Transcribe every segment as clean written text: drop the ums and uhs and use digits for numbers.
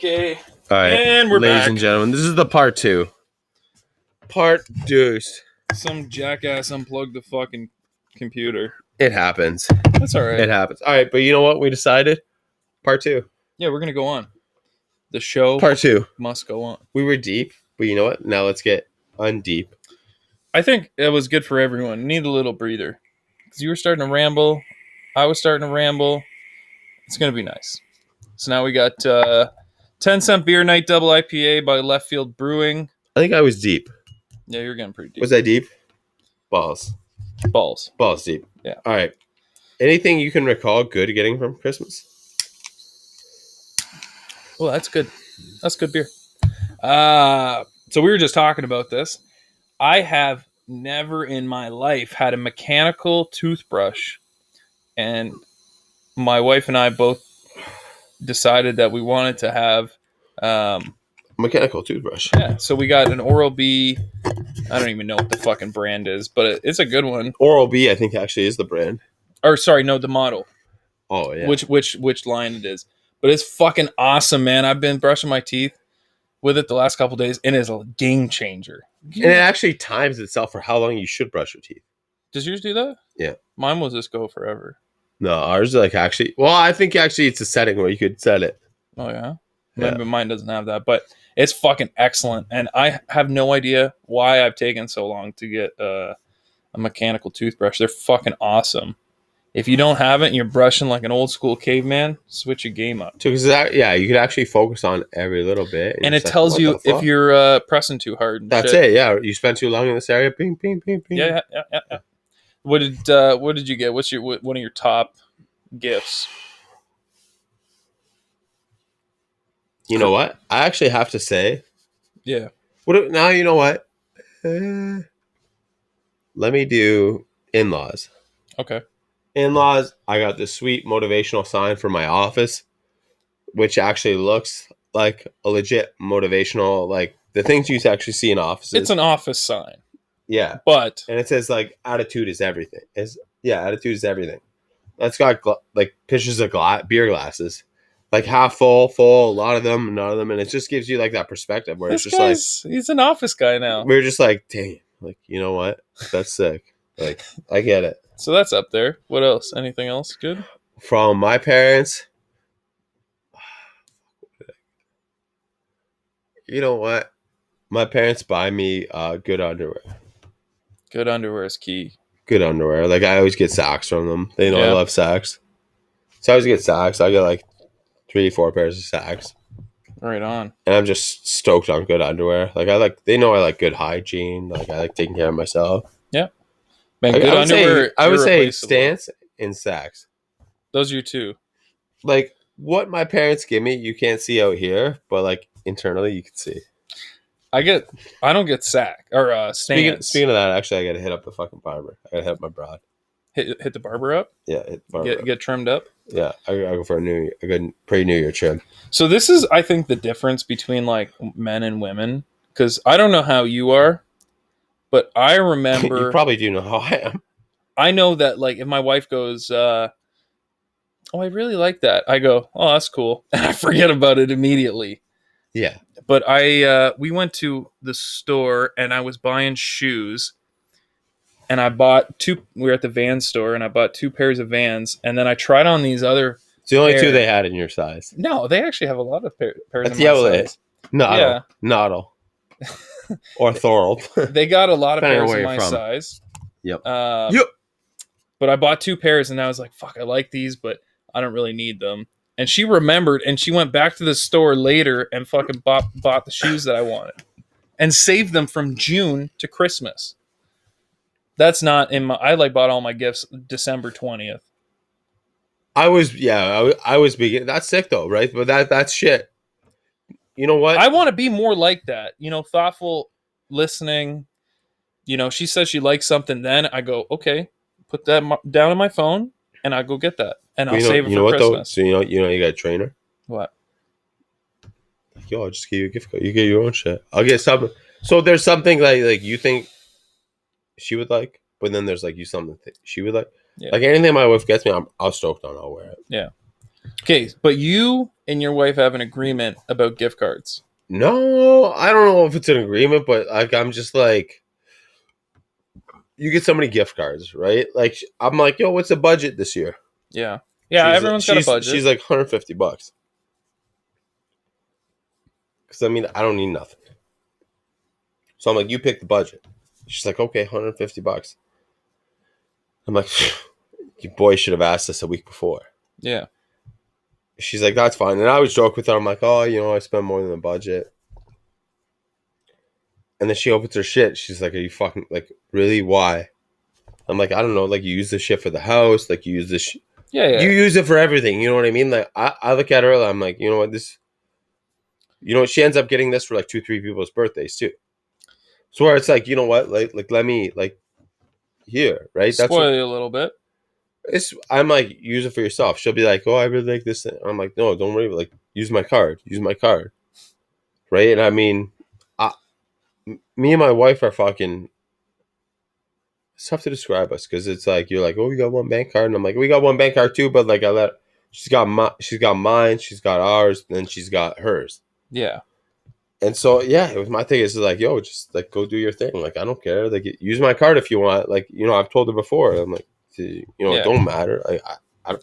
Okay. All right, And we're ladies back. and gentlemen, this is the part two. Part deuce. Some jackass unplugged the fucking computer. It happens. That's all right. It happens. All right, but you know what? We decided part two. Yeah, we're gonna go on. The show Part two. must go on. We were deep, but you know what? Now let's get undeep. I think it was good for everyone. Need a little breather. Because you were starting to ramble. I was starting to ramble. It's gonna be nice. So now we got 10-cent beer night double IPA by Left Field Brewing. I think I was deep. Yeah, you're getting pretty deep. Was I deep? Balls. Balls. Balls deep. Yeah. All right. Anything you can recall good getting from Christmas? Oh, that's good. That's good beer. So we were just talking about this. I have never in my life had a mechanical toothbrush, and my wife and I both decided that we wanted to have Mechanical toothbrush. yeah, so we got an Oral-B. I don't even know what the fucking brand is, but it's a good one. Oral-B, I think, actually is the brand. Or sorry, no, the model. Oh, yeah. Which line it is. But it's fucking awesome, man. I've been brushing my teeth with it the last couple days, and it's a game changer. And it actually times itself for how long you should brush your teeth. Does yours do that? Yeah. Mine will just go forever. No, ours like actually. Well, I think actually it's a setting where you could set it. Oh yeah. Yeah. Maybe mine doesn't have that, but it's fucking excellent. And I have no idea why I've taken so long to get a mechanical toothbrush. They're fucking awesome. If you don't have it and you're brushing like an old school caveman, switch your game up. Because you could actually focus on every little bit, And it tells you if you're pressing too hard. That's it. Yeah, you spent too long in this area. Ping, ping, ping, ping. Yeah. What did you get? What's one of your top gifts? You know what? I actually have to say. Yeah. Now you know what? Let me do in-laws. Okay. In-laws, I got this sweet motivational sign for my office, which actually looks like a legit motivational, like the things you actually see in offices. It's an office sign. Yeah. But and it says like attitude is everything. Attitude is everything. That's got like pictures of beer glasses, like half full, a lot of them, none of them, and it just gives you like that perspective where it's just he's an office guy now. We're just like, dang, like you know what? That's sick. Like I get it. So that's up there. What else? Anything else good? From my parents. You know what? My parents buy me good underwear. Good underwear is key. Good underwear. Like I always get socks from them. They know I love socks. So I always get socks. I get like 3-4 pairs of socks. Right on. And I'm just stoked on good underwear. Like they know I like good hygiene. Like I like taking care of myself. Yeah. Man, good underwear. I would say stance and socks. Those are your two. Like what my parents give me, you can't see out here, but like internally you can see. I don't get sack or stance. Speaking of that, actually, I got to hit up the fucking barber. I got to hit up my broad. Hit the barber up? Yeah, hit the barber up. Get trimmed up? Yeah, I go for a good pre-New Year trim. So this is, I think, the difference between like men and women. Because I don't know how you are, but I remember... You probably do know how I am. I know that like if my wife goes, oh, I really like that. I go, oh, that's cool. And I forget about it immediately. Yeah. But we went to the store and I was buying shoes and I bought two. We were at the Vans store and I bought 2 pairs of Vans and then I tried on these other. It's the only 2 they had in your size. No, they actually have a lot of pairs. That's the size. Noddle. Or Thorold. They got a lot of pairs in my size. Yep. Yep. But I bought 2 pairs and I was like, fuck, I like these, but I don't really need them. And she remembered, and she went back to the store later and fucking bought the shoes that I wanted, and saved them from June to Christmas. That's not in my. I like bought all my gifts December 20th. I was beginning. That's sick though, right? But that's shit. You know what? I want to be more like that. Thoughtful, listening. She says she likes something. Then I go, okay, put that down on my phone, and I go get that. And I'll save it for Christmas. So you got a trainer. What? Like, yo, I'll just give you a gift card. You get your own shit. I'll get something. So there's something like you think she would like, but then there's like something she would like. Yeah. Like anything my wife gets me, I'm stoked on. I'll wear it. Yeah. Okay, but you and your wife have an agreement about gift cards. No, I don't know if it's an agreement, but like I'm just like, you get so many gift cards, right? Like I'm like, yo, what's the budget this year? Yeah. Yeah, everyone's got a She's budget. like $150. Because I mean, I don't need nothing. So I'm like, you pick the budget. She's like, okay, $150. I'm like, you boy should have asked us a week before. Yeah. She's like, that's fine. And I always joke with her. I'm like, oh, I spend more than the budget. And then she opens her shit. She's like, are you fucking, like, really? Why? I'm like, I don't know. Like, you use this shit for the house. Like, you use this. Yeah, yeah. You use it for everything. You know what I mean? Like, I look at her. I'm like, you know what? She ends up getting this for like 2, 3 people's birthdays too. So where it's like, you know what? Like, let me, like, here, right? That's what Spoil you a little bit. I'm like, use it for yourself. She'll be like, oh, I really like this thing. I'm like, no, don't worry. Like, use my card. Use my card. Right? And I mean, me and my wife are fucking. It's tough to describe us because it's like you're like, oh, we got one bank card, and I'm like, we got one bank card too, but like she's got mine, she's got ours, and then she's got hers. Yeah. And so yeah, it was my thing is like, yo, just like go do your thing. Like I don't care. Like use my card if you want. Like I've told her before. I'm like, it don't matter. I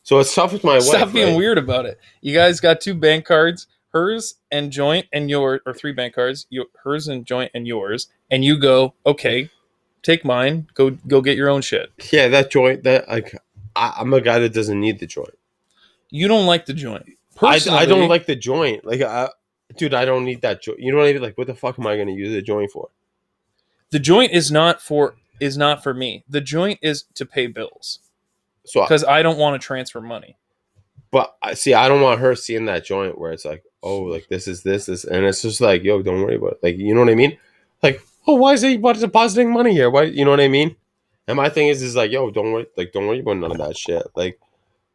so it's tough with my wife. Stop being right? weird about it. You guys got 2 bank cards, hers and joint, and yours, or 3 bank cards, hers and joint and yours, and you go, okay, take mine. Go get your own shit. Yeah, that joint. That like, I'm a guy that doesn't need the joint. You don't like the joint. Personally, I don't like the joint. Like, dude, I don't need that joint. You know what I mean? Like, what the fuck am I going to use the joint for? The joint is not for me. The joint is to pay bills. So, because I don't want to transfer money. But I don't want her seeing that joint where it's like, oh, like this, and it's just like, yo, don't worry about it. Like, you know what I mean? Like, oh, why is he depositing money here? Why, you know what I mean? And my thing is like, yo, don't worry about none of that shit. Like,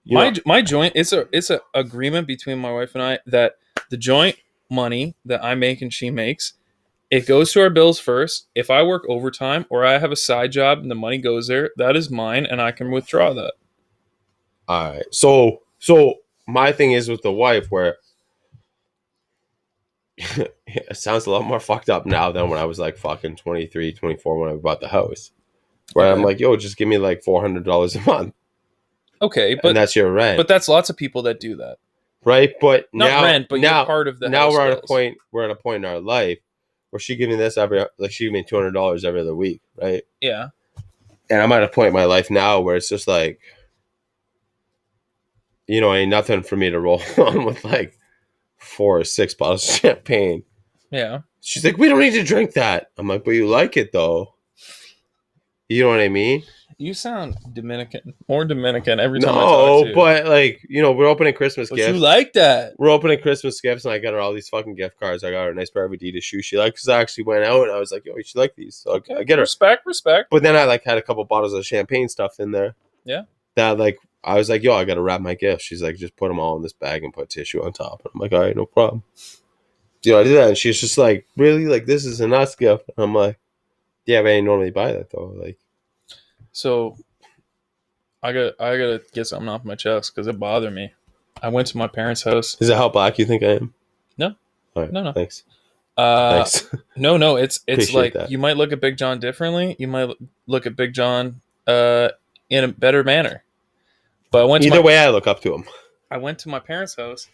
my joint, it's a agreement between my wife and I that the joint money that I make and she makes, it goes to our bills first. If I work overtime or I have a side job and the money goes there, that is mine and I can withdraw that. All right. So my thing is with the wife where it sounds a lot more fucked up now than when I was like fucking 23, 24 when I bought the house. Where Okay. I'm like, yo, just give me like $400 a month. Okay, but and that's your rent. But that's lots of people that do that. Right? But not now, rent, but now, you're part of the now house we're bills. at a point. We're at a point in our life where she giving this she gave me $200 every other week, right? Yeah. And I'm at a point in my life now where it's just like, ain't nothing for me to roll on with like 4 or 6 bottles of champagne. Yeah. She's like, we don't need to drink that. I'm like, but you like it though. You know what I mean? You sound more Dominican every time I talk to you. No, but like, we're opening Christmas gifts. You like that. We're opening Christmas gifts, and I got her all these fucking gift cards. I got her a nice pair of Adidas shoes she liked because I actually went out and I was like, yo, you should like these. So okay. I get her. Respect. But then I like had a couple bottles of champagne stuff in there. Yeah. That like, I was like, yo, I got to wrap my gifts. She's like, just put them all in this bag and put tissue on top. And I'm like, all right, no problem. I did that. And she's just like, really? Like, this is a nice gift. And I'm like, yeah, but I ain't normally buy that though. Like, so I gotta get something off my chest because it bothered me. I went to my parents' house. Is that how black you think I am? No. All right, no. Thanks. Thanks. No. It's like that. You might look at Big John differently. You might look at Big John in a better manner. But either way, I look up to him. I went to my parents' house,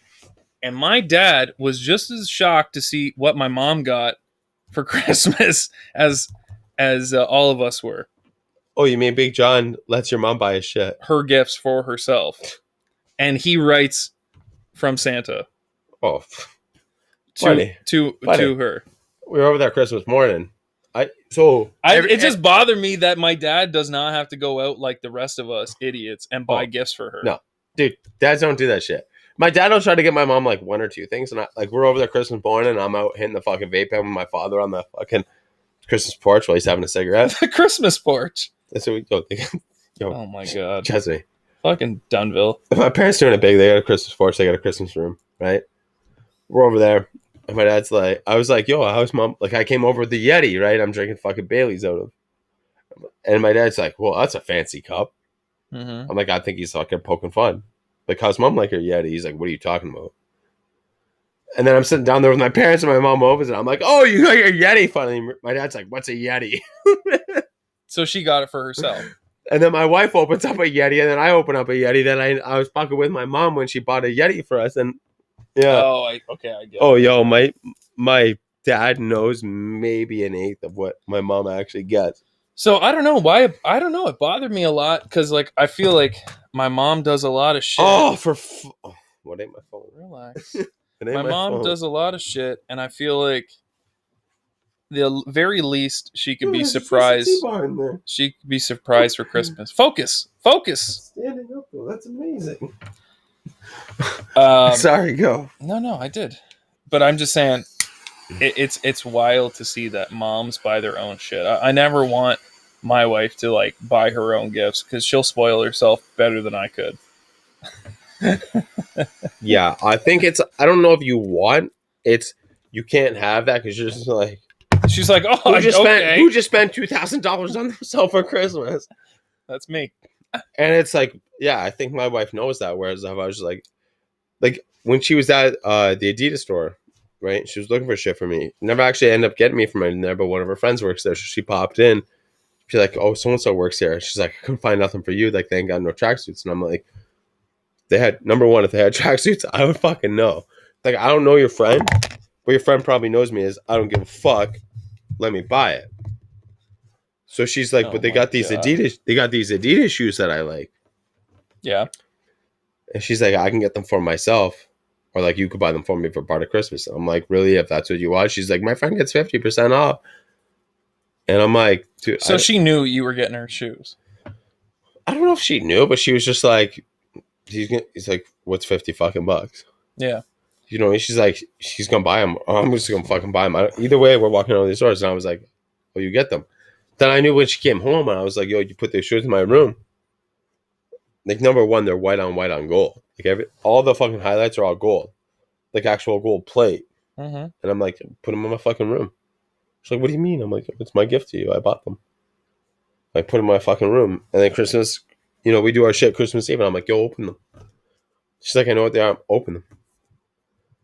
and my dad was just as shocked to see what my mom got for Christmas as all of us were. Oh, you mean Big John lets your mom buy his shit? Her gifts for herself. And he writes from Santa. Oh. To her. We were over there Christmas morning. It just bothered me that my dad does not have to go out like the rest of us idiots and buy gifts for her. No. Dude, dads don't do that shit. My dad will try to get my mom like 1 or 2 things, and we're over there Christmas morning and I'm out hitting the fucking vape pen with my father on the fucking Christmas porch while he's having a cigarette. The Christmas porch. That's what we yo, oh my god. Chesney. Fucking Dunville. If my parents doing it big, they got a Christmas porch, they got a Christmas room, right? We're over there, and my dad's like, I was like, yo, how's mom? Like, I came over with the Yeti, right? I'm drinking fucking Bailey's out of. And my dad's like, well, that's a fancy cup. Mm-hmm. I'm like, I think he's fucking poking fun. Like, how's mom like her Yeti? He's like, what are you talking about? And then I'm sitting down there with my parents and my mom opens it. I'm like, oh, you got your Yeti finally. My dad's like, what's a Yeti? So she got it for herself. And then my wife opens up a Yeti, and then I open up a Yeti. Then I was fucking with my mom when she bought a Yeti for us. And yeah. Oh, okay, I get it. Oh, yo, my dad knows maybe an eighth of what my mom actually gets. So I don't know why. I don't know. It bothered me a lot because, like, I feel like my mom does a lot of shit. Oh, what ain't my phone? Relax. My mom does a lot of shit, and I feel like the very least she could be surprised. She could be surprised for Christmas. Focus. Standing up, though. That's amazing. Um, Sorry, go. No, I did. But I'm just saying, it's wild to see that moms buy their own shit. I never want my wife to like buy her own gifts because she'll spoil herself better than I could. Yeah, I think I don't know if you want it's. You can't have that because you're just like. She's like, oh, who just spent $2,000 on themselves for Christmas? That's me. And it's like, yeah, I think my wife knows that. Whereas if I was like when she was at the Adidas store, right? She was looking for shit for me. Never actually ended up getting me from in there, but one of her friends works there, so she popped in. She's like, "Oh, so and so works here." She's like, "I couldn't find nothing for you. Like, they ain't got no tracksuits." And I'm like, "They had number one. If they had tracksuits, I would fucking know. Like, I don't know your friend, but your friend probably knows me. Is I don't give a fuck. Let me buy it." So she's like, "But they got these Adidas. They got these Adidas shoes that I like." Yeah. And she's like, "I can get them for myself, or like you could buy them for me for part of Christmas." And I'm like, "Really? If that's what you want?" She's like, "My friend gets 50% off." And I'm like, dude. So she knew you were getting her shoes. I don't know if she knew, but she was just like, he's like, what's 50 fucking bucks? Yeah. You know, she's like, she's going to buy them. I'm just going to fucking buy them. Either way, we're walking over these stores. And I was like, oh, you get them. Then I knew when she came home and I was like, yo, you put these shoes in my room. Like, number one, they're white on gold. Like, all the fucking highlights are all gold. Like, actual gold plate. Mm-hmm. And I'm like, put them in my fucking room. She's like, what do you mean? I'm like, it's my gift to you. I bought them. I put them in my fucking room. And then Christmas, you know, we do our shit Christmas Eve. And I'm like, yo, open them. She's like, I know what they are. Open them.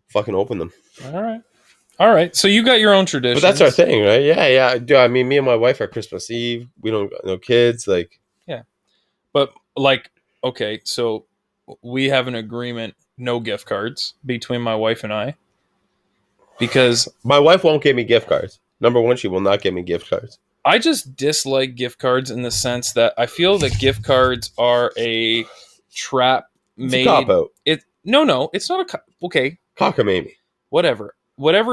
Fucking open them. All right. So you got your own traditions. But that's our thing, right? Yeah. Dude, I mean, me and my wife are Christmas Eve. We don't got no kids. Like, yeah. But like, okay, so we have an agreement, no gift cards between my wife and I. Because my wife won't give me gift cards. Number one, she will not give me gift cards. I just dislike gift cards in the sense that I feel that gift cards are a trap made. It's a cop-out. No, it's not okay. Cockamamie. Whatever,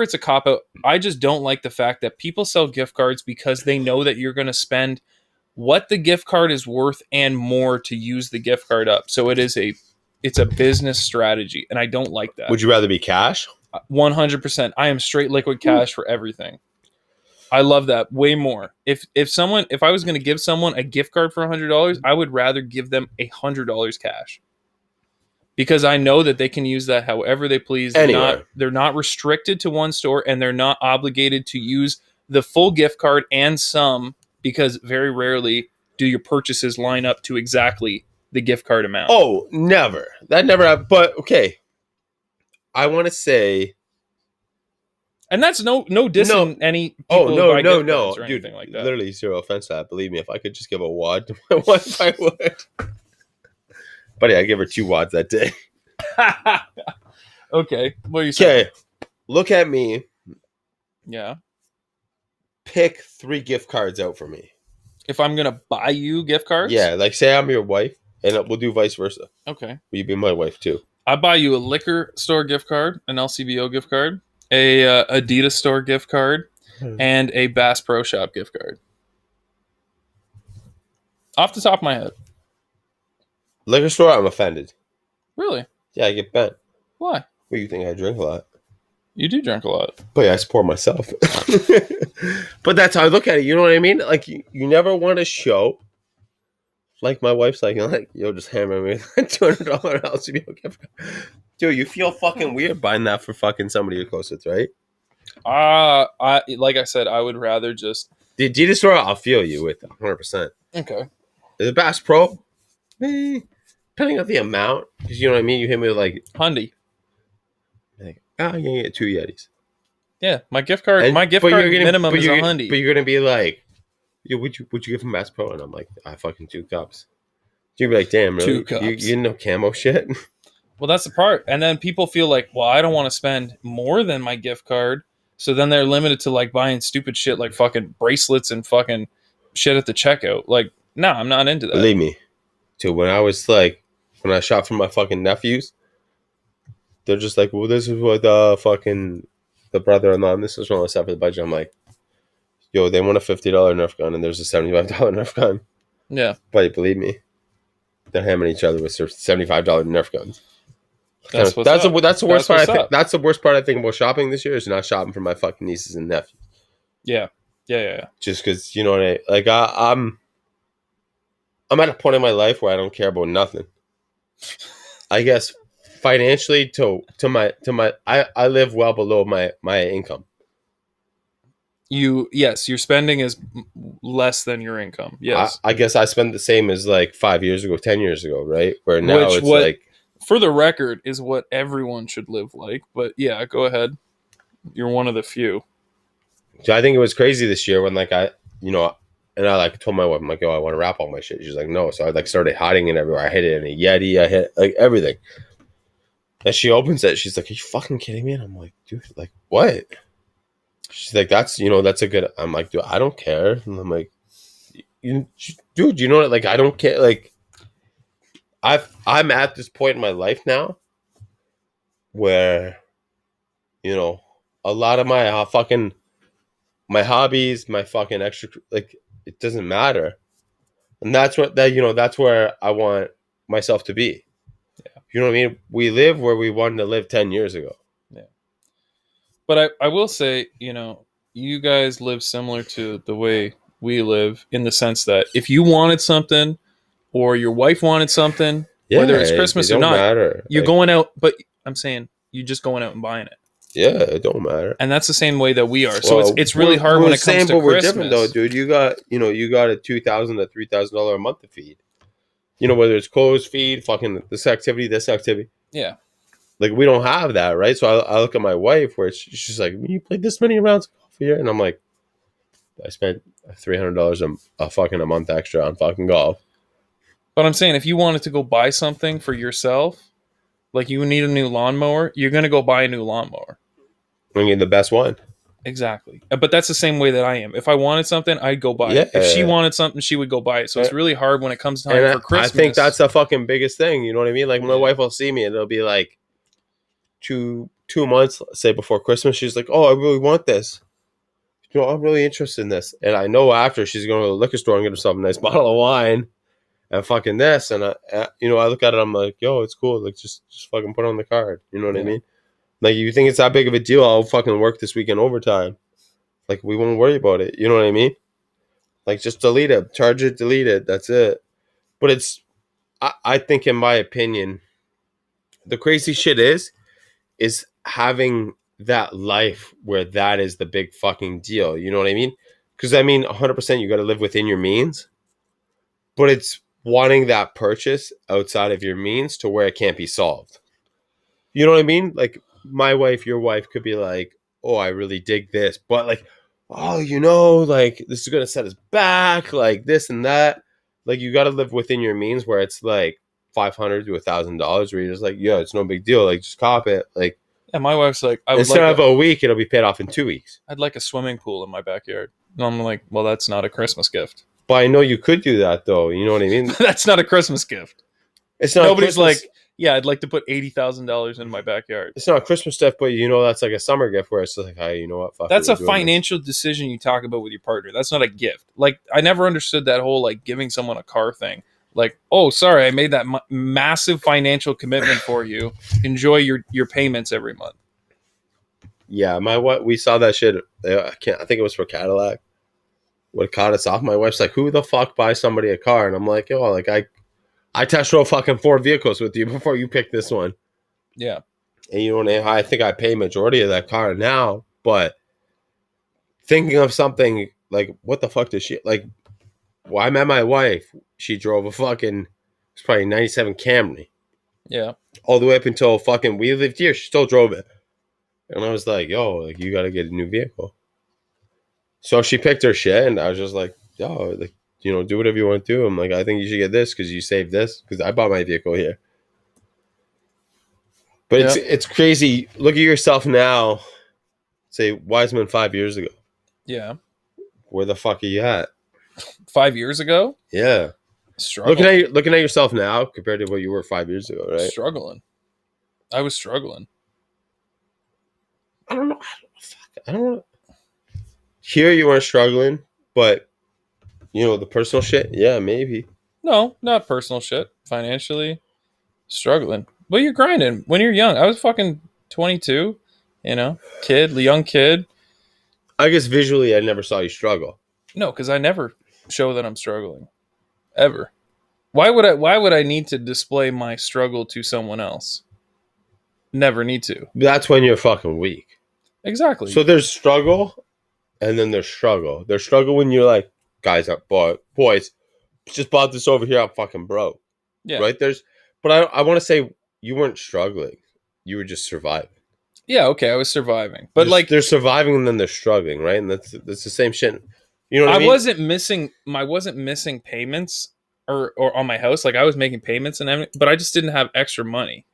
it's a cop-out. I just don't like the fact that people sell gift cards because they know that you're going to spend what the gift card is worth and more to use the gift card up. So it's a business strategy, and I don't like that. Would you rather be cash? 100%. I am straight liquid cash for everything. I love that way more. If I was going to give someone a gift card for $100, I would rather give them $100 cash. Because I know that they can use that however they please. Anywhere. They're not restricted to one store, and they're not obligated to use the full gift card and some, because very rarely do your purchases line up to exactly the gift card amount. Oh, never. That never happened. But okay. I want to say, and that's no dissing any people who buy gift cards or anything like that. Literally zero offense to that. Believe me, if I could just give a wad to my wife, I would. Buddy, I gave her 2 wads that day. Okay, what are you saying? Okay, look at me. Yeah. Pick 3 gift cards out for me. If I'm gonna buy you gift cards? Yeah, like say I'm your wife, and we'll do vice versa. Okay. Will you be my wife too? I buy you a liquor store gift card, an LCBO gift card, a Adidas store gift card, and a Bass Pro Shop gift card. Off the top of my head. Liquor store, I'm offended. Really? Yeah, I get bent. Why? Well, you think I drink a lot? You do drink a lot. But yeah, I support myself. But that's how I look at it. You know what I mean? Like, you never want to show. Like, my wife's like, yo, just hammer me with that $200 LCBO gift card. Dude, you feel fucking weird buying that for fucking somebody you're close with, right? Like I said, I would rather just... The Adidas store, I'll feel you with 100%. Okay. The Bass Pro, depending on the amount, because you know what I mean. You hit me with like, Hundy. oh, you can get 2 Yetis. Yeah, my gift card minimum is $100. But you're gonna be like, yo, would you give him Bass Pro? And I'm like, I fucking 2 cups. You'd be like, damn, really? 2 cups. You know camo shit? Well, that's the part. And then people feel like, well, I don't want to spend more than my gift card. So then they're limited to like buying stupid shit like fucking bracelets and fucking shit at the checkout. Like, no, I'm not into that. Believe me, too. When I shop for my fucking nephews, they're just like, well, this is what the brother-in-law, and this is all the stuff for the budget. I'm like, yo, they want a $50 Nerf gun, and there's a $75 Nerf gun. Yeah. But believe me, they're hammering each other with $75 Nerf guns. That's the worst part. That's the worst part I think about shopping this year is not shopping for my fucking nieces and nephews. Yeah. Just because, you know what I'm at a point in my life where I don't care about nothing. I guess financially I live well below my income. Your spending is less than your income. Yes. I guess I spend the same as like 5 years ago, 10 years ago, right? Where now for the record, is what everyone should live like. But yeah, go ahead. You're one of the few. So I think it was crazy this year when like I like told my wife, I'm like, yo, I want to wrap all my shit. She's like, no. So I like started hiding it everywhere. I hid it in a Yeti. I hid like everything. And she opens it. She's like, are you fucking kidding me? And I'm like, dude, like what? She's like, that's a good. I'm like, dude, I don't care. And I'm like, dude, you know what? Like, I don't care. Like, I'm at this point in my life now where, you know, a lot of my my hobbies, my fucking extra, like, it doesn't matter. And that's where I want myself to be. Yeah. You know what I mean? We live where we wanted to live 10 years ago. Yeah. But I will say, you know, you guys live similar to the way we live in the sense that if you wanted something or your wife wanted something, whether it's Christmas or not, you're going out. But I'm saying you're just going out and buying it. Yeah, it don't matter. And that's the same way that we are. So it's really hard when it comes to Christmas. We're different though, dude. You got a $2,000 to $3,000 a month to feed. You know, whether it's clothes, feed, fucking this activity. Yeah. Like, we don't have that, right? So I look at my wife where she's like, when you play this many rounds of golf a year? And I'm like, I spent $300 a month extra on fucking golf. But I'm saying if you wanted to go buy something for yourself, like you need a new lawnmower, you're going to go buy a new lawnmower. I mean, the best one. Exactly. But that's the same way that I am. If I wanted something, I'd go buy it. If she wanted something, she would go buy it. So it's really hard when it comes time for Christmas. I think that's the fucking biggest thing. You know what I mean? Like, my wife will see me and it'll be like 2 months, say, before Christmas. She's like, oh, I really want this. You know, I'm really interested in this. And I know after she's going to the liquor store and get herself a nice bottle of wine and fucking this. And, I look at it, I'm like, yo, it's cool. Like, just fucking put it on the card. You know what I mean? Like, you think it's that big of a deal, I'll fucking work this weekend overtime. Like, we won't worry about it. You know what I mean? Like, just delete it. Charge it, delete it. That's it. But I think, in my opinion, the crazy shit is having that life where that is the big fucking deal. You know what I mean? Because, I mean, 100% you got to live within your means. But it's wanting that purchase outside of your means to where it can't be solved. You know what I mean? Like, my wife, your wife could be like, oh, I really dig this. But like, oh, you know, like, this is going to set us back, like this and that. Like, you got to live within your means where it's like $500 to $1,000 where you're just like, yeah, it's no big deal. Like, just cop it. Like, yeah, my wife's like, instead of a week, it'll be paid off in 2 weeks. I'd like a swimming pool in my backyard. And I'm like, well, that's not a Christmas gift. But I know you could do that, though. You know what I mean? That's not a Christmas gift. It's not. Nobody's like, yeah, I'd like to put $80,000 in my backyard. It's not a Christmas gift, but you know that's like a summer gift where it's like, hey, you know what? Fuck, that's a financial decision you talk about with your partner. That's not a gift. Like, I never understood that whole like giving someone a car thing. Like, oh, sorry, I made that massive financial commitment for you. Enjoy your payments every month. Yeah, we saw that shit. I think it was for Cadillac. What caught us off? My wife's like, who the fuck buys somebody a car? And I'm like, yo, like I test drove fucking 4 vehicles with you before you picked this one. Yeah. And you know, I think I pay majority of that car now, but thinking of something like, what the fuck does she like? Well, I met my wife. She drove a fucking It's probably 97 Camry. Yeah. All the way up until fucking we lived here. She still drove it. And I was like, yo, like, you got to get a new vehicle. So she picked her shit, and I was just like, yo, like, you know, do whatever you want to do. I'm like, I think you should get this because you saved this because I bought my vehicle here. But Yeah. it's crazy. Look at yourself now. Say Wiseman 5 years ago. Yeah. Where the fuck are you at? 5 years ago? Yeah. Struggling. Looking at yourself now compared to what you were 5 years ago, right? Struggling. I was struggling. I don't know. I don't know. Here you weren't struggling, but you know the personal shit. Yeah, maybe. No, not personal shit. Financially struggling. But you're grinding when you're young. I was fucking 22, you know, young kid. I guess visually, I never saw you struggle. No, because I never show that I'm struggling, ever. Why would I need to display my struggle to someone else? Never need to. That's when you're fucking weak. Exactly. So there's struggle, and then there's struggle. There's struggle when you're like, guys, boys, just bought this over here. I'm fucking broke. Yeah. Right? But I want to say you weren't struggling. You were just surviving. Yeah, okay, I was surviving. But they're surviving and then they're struggling, right? And that's the same shit. You know what I mean? I wasn't missing payments or on my house. Like I was making payments and everything, but I just didn't have extra money.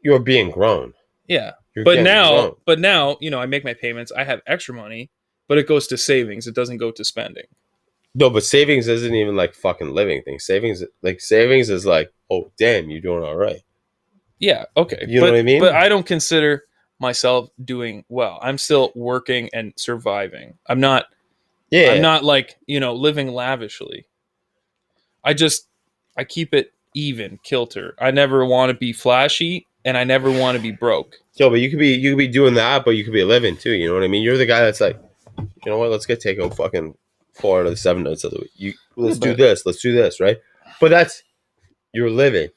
You were being grown. Yeah. You're But getting grown. now, you know, I make my payments, I have extra money, but it goes to savings. It doesn't go to spending. No, but savings isn't even like fucking living thing. Savings is like, oh damn, you're doing all right. Yeah, okay. You know what I mean? But I don't consider myself doing well. I'm still working and surviving. I'm not like, you know, living lavishly. I keep it even, kilter. I never want to be flashy and I never want to be broke. Yo, but you could be doing that, but you could be living too. You know what I mean? You're the guy that's like, you know what? Let's get take home fucking 4 out of the 7 nights of the week. Let's do this, right? But that's you're living,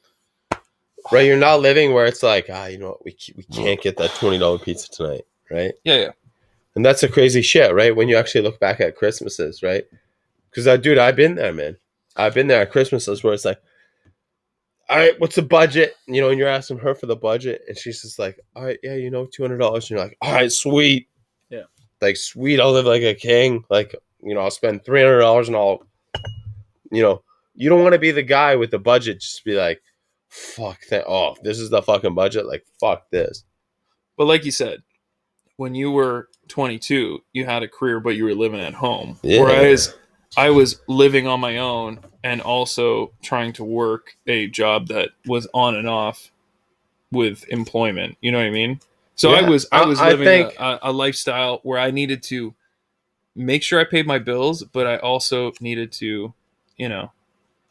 right? You're not living where it's like, you know what? We can't get that $20 pizza tonight, right? Yeah. And that's a crazy shit, right? When you actually look back at Christmases, right? Because dude, I've been there, man. I've been there at Christmases where it's like, all right, what's the budget? You know, and you're asking her for the budget, and she's just like, all right, yeah, you know, $200. And you're like, all right, sweet. Yeah. Like, sweet, I'll live like a king. Like, you know, I'll spend $300 and I'll, you know, you don't want to be the guy with the budget, just be like, fuck that. Oh, this is the fucking budget. Like, fuck this. But like you said, when you were 22, you had a career, but you were living at home. Yeah. Whereas I was living on my own and also trying to work a job that was on and off with employment. You know what I mean? So Yeah. I was living think a lifestyle where I needed to make sure I paid my bills, but I also needed to, you know.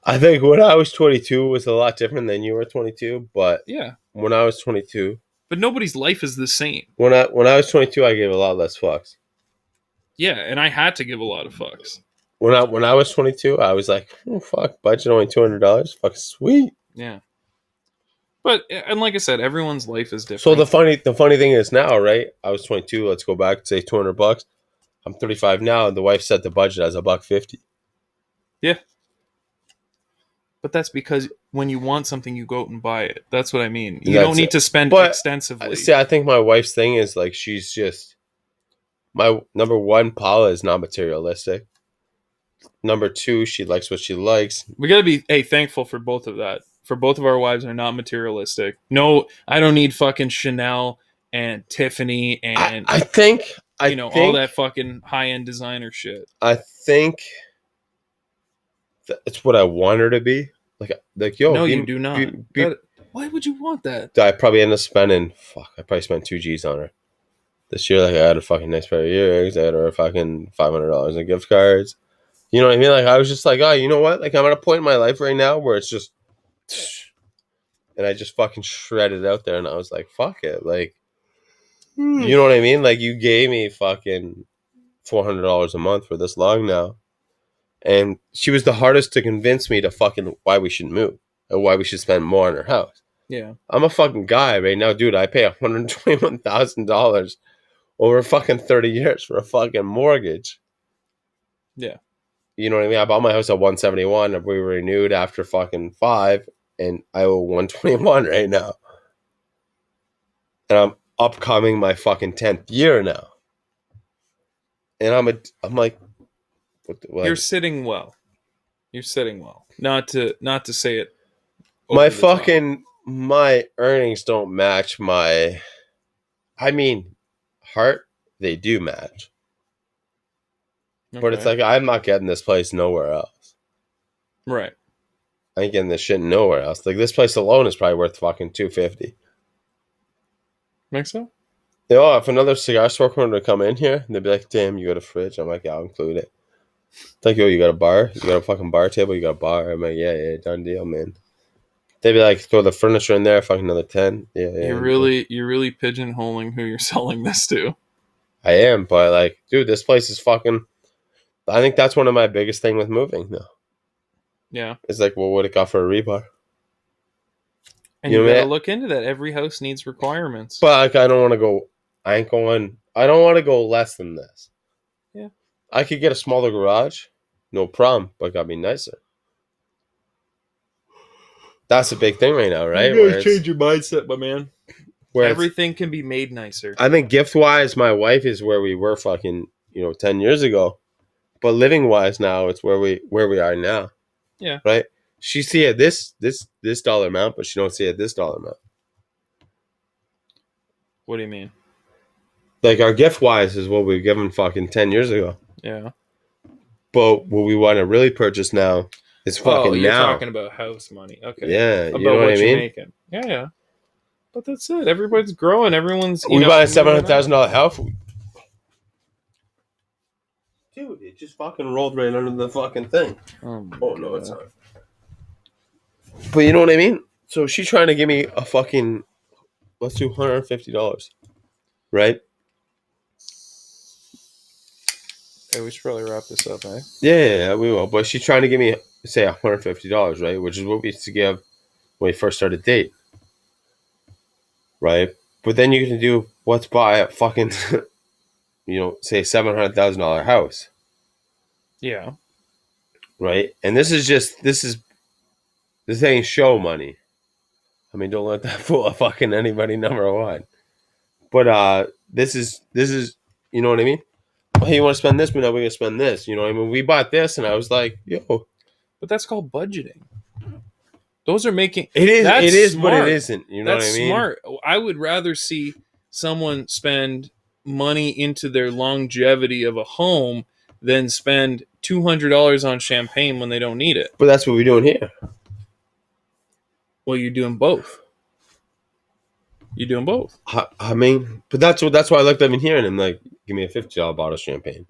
I think when I was 22 was a lot different than you were 22, but yeah, when I was 22, but nobody's life is the same. When I was 22, I gave a lot less fucks. Yeah, and I had to give a lot of fucks. When I was 22, I was like, oh, fuck, budget only $200, fuck, sweet. Yeah. But and like I said, everyone's life is different. So the funny thing is now, right? I was 22. Let's go back, say $200. I'm 35 now, and the wife set the budget as $150. Yeah. But that's because when you want something, you go out and buy it. That's what I mean. You don't need to spend extensively. See, I think my wife's thing is like she's just my number one. Paula is not materialistic. Number two, she likes what she likes. We gotta be thankful for both of that. For both of our wives are not materialistic. No, I don't need fucking Chanel and Tiffany and I think all that fucking high end designer shit. I think that's what I want her to be. Like yo, no, you do not. Why would you want that? I probably end up spending. I probably spent $2,000 on her this year. Like I had a fucking nice pair of earrings. I had her fucking $500 in gift cards. You know what I mean? Like I was just like, oh, you know what? Like I'm at a point in my life right now where it's just, and I just fucking shredded out there, and I was like, fuck it, like, you know what I mean? Like you gave me fucking $400 a month for this long now, and she was the hardest to convince me to fucking why we should move and why we should spend more on her house. Yeah, I'm a fucking guy right now, dude. I pay $121,000 over fucking 30 years for a fucking mortgage. Yeah. You know what I mean? I bought my house at 171 and we were renewed after fucking 5. and I owe 121 right now. And I'm upcoming my fucking 10th year now. And I'm like, You're sitting well. You're sitting well. Not to say it over my the top. my earnings don't match my, I mean, heart, they do match. But it's Okay. like, I'm not getting this place nowhere else. Right. I ain't getting this shit nowhere else. Like, this place alone is probably worth fucking $250. Think so? You know, if another cigar store wanted to come in here, they'd be like, damn, you got a fridge? I'm like, yeah, I'll include it. It's like, yo, you got a bar? You got a fucking bar table? You got a bar? I'm like, yeah, done deal, man. They'd be like, throw the furniture in there, fucking another 10. Yeah. You're really pigeonholing who you're selling this to. I am, but like, dude, this place is fucking, I think that's one of my biggest thing with moving, though. Yeah. It's like, well, what it got for a rebar? And You you know what I got to mean? look into that. Every house needs requirements. But like, I don't want to go, I don't want to go less than this. Yeah. I could get a smaller garage, no problem, but it got to be nicer. That's a big thing right now, right? You gotta change your mindset, my man. Everything can be made nicer. I think gift wise, my wife is where we were fucking 10 years ago, but living wise now, it's where we are now. Yeah. Right. She see it this dollar amount, but she don't see it this dollar amount. What do you mean? Like our gift wise is what we've given fucking 10 years ago. Yeah. But what we want to really purchase now is fucking you're now. talking about house money. Okay. Yeah. About You know what I you're mean? making. Yeah. But that's it. Everybody's growing. Everyone's We buy a $700,000 house. Dude, it just fucking rolled right under the fucking thing. Oh no, it's not. But you know what I mean? So she's trying to give me a fucking, let's do $150, right? Hey, we should probably wrap this up, eh? Yeah, we will. But she's trying to give me, say, $150, right? Which is what we used to give when we first started dating, right? But then you can do, let's buy a fucking, say $700,000 house. Yeah. Right? And this ain't show money. I mean, don't let that fool fucking anybody, number one. But this is you know what I mean? Hey, you want to spend this, but now we're gonna spend this. You know what I mean? We bought this and I was like, yo. But that's called budgeting. Those are making it is, smart. but it isn't. You know that's what I mean? Smart. I would rather see someone spend money into their longevity of a home than spend $200 on champagne when they don't need it. But that's what we're doing here. Well, you're doing both. You're doing both. I mean, but that's why I looked up in here and I'm like, give me a $50 bottle of champagne.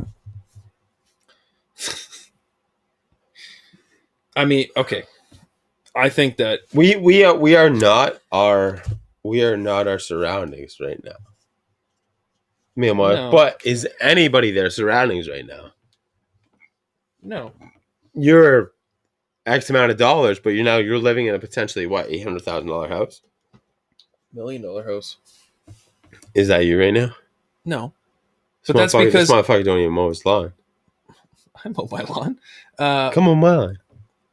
I mean, okay. I think that we are not our surroundings right now. Me and my, No. But is anybody their surroundings right now? No. You're X amount of dollars, but you're living in a potentially $800,000 house. $1 million house. Is that you right now? No. But that's because this motherfucker don't even mow his lawn. I mow my lawn. Come on, my lawn.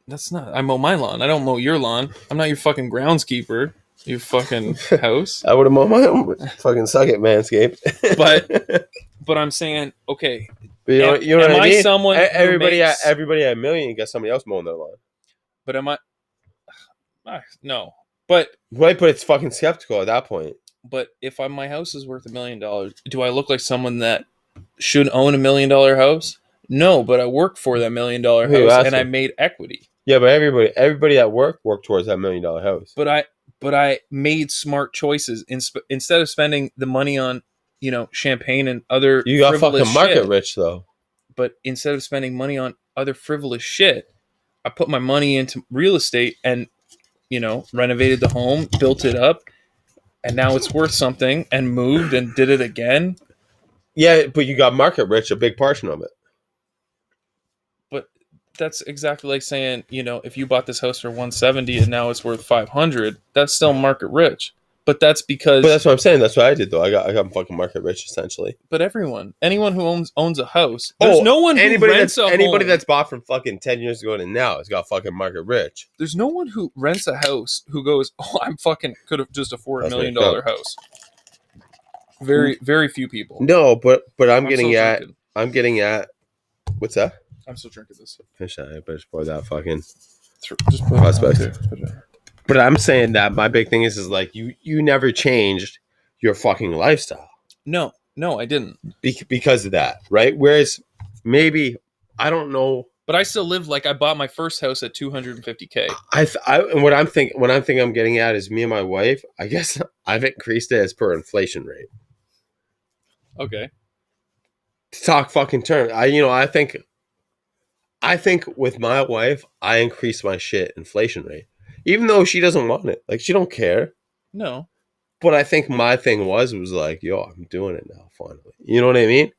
That's not. I mow my lawn. I don't mow your lawn. I'm not your fucking groundskeeper. You fucking house. I would have mowed my own. Fucking suck it, Manscaped. But I'm saying, okay. But you know what I mean? Someone everybody at $1 million got somebody else mowing their lawn. But am I? No. But right, but it's fucking skeptical at that point. But if my house is worth $1 million, do I look like someone that should own $1 million house? No, but I work for that $1 million house and I made equity. Yeah, but everybody at work worked towards that $1 million house. But I made smart choices instead of spending the money on champagne and other. You got fucking market rich though. But instead of spending money on other frivolous shit, I put my money into real estate and renovated the home, built it up, and now it's worth something. And moved and did it again. Yeah, but you got market rich, a big portion of it. But that's exactly like saying, if you bought this house for $170 and now it's worth $500, that's still market rich. But that's because. But that's what I'm saying. That's what I did though. I got fucking market rich essentially. But anyone who owns a house, there's no one who rents a anybody home. that's bought from fucking 10 years ago to now has got fucking market rich. There's no one who rents a house who goes, "Oh, I'm fucking could have just afforded $1 million house." Very, very few people. No, but I'm getting still at. drinking. I'm getting at. What's that? I'm still drinking this. Finish that. I better pour that fucking. Just put it on. But I'm saying that my big thing is like you never changed your fucking lifestyle. No, I didn't. Because of that, right? Whereas maybe I don't know. But I still live like I bought my first house at $250K. And what I'm thinking I'm getting at is me and my wife. I guess I've increased it as per inflation rate. Okay. To talk fucking terms, I think with my wife, I increase my shit inflation rate, even though she doesn't want it. Like she don't care. No. But I think my thing was like, yo, I'm doing it now. Finally, you know what I mean?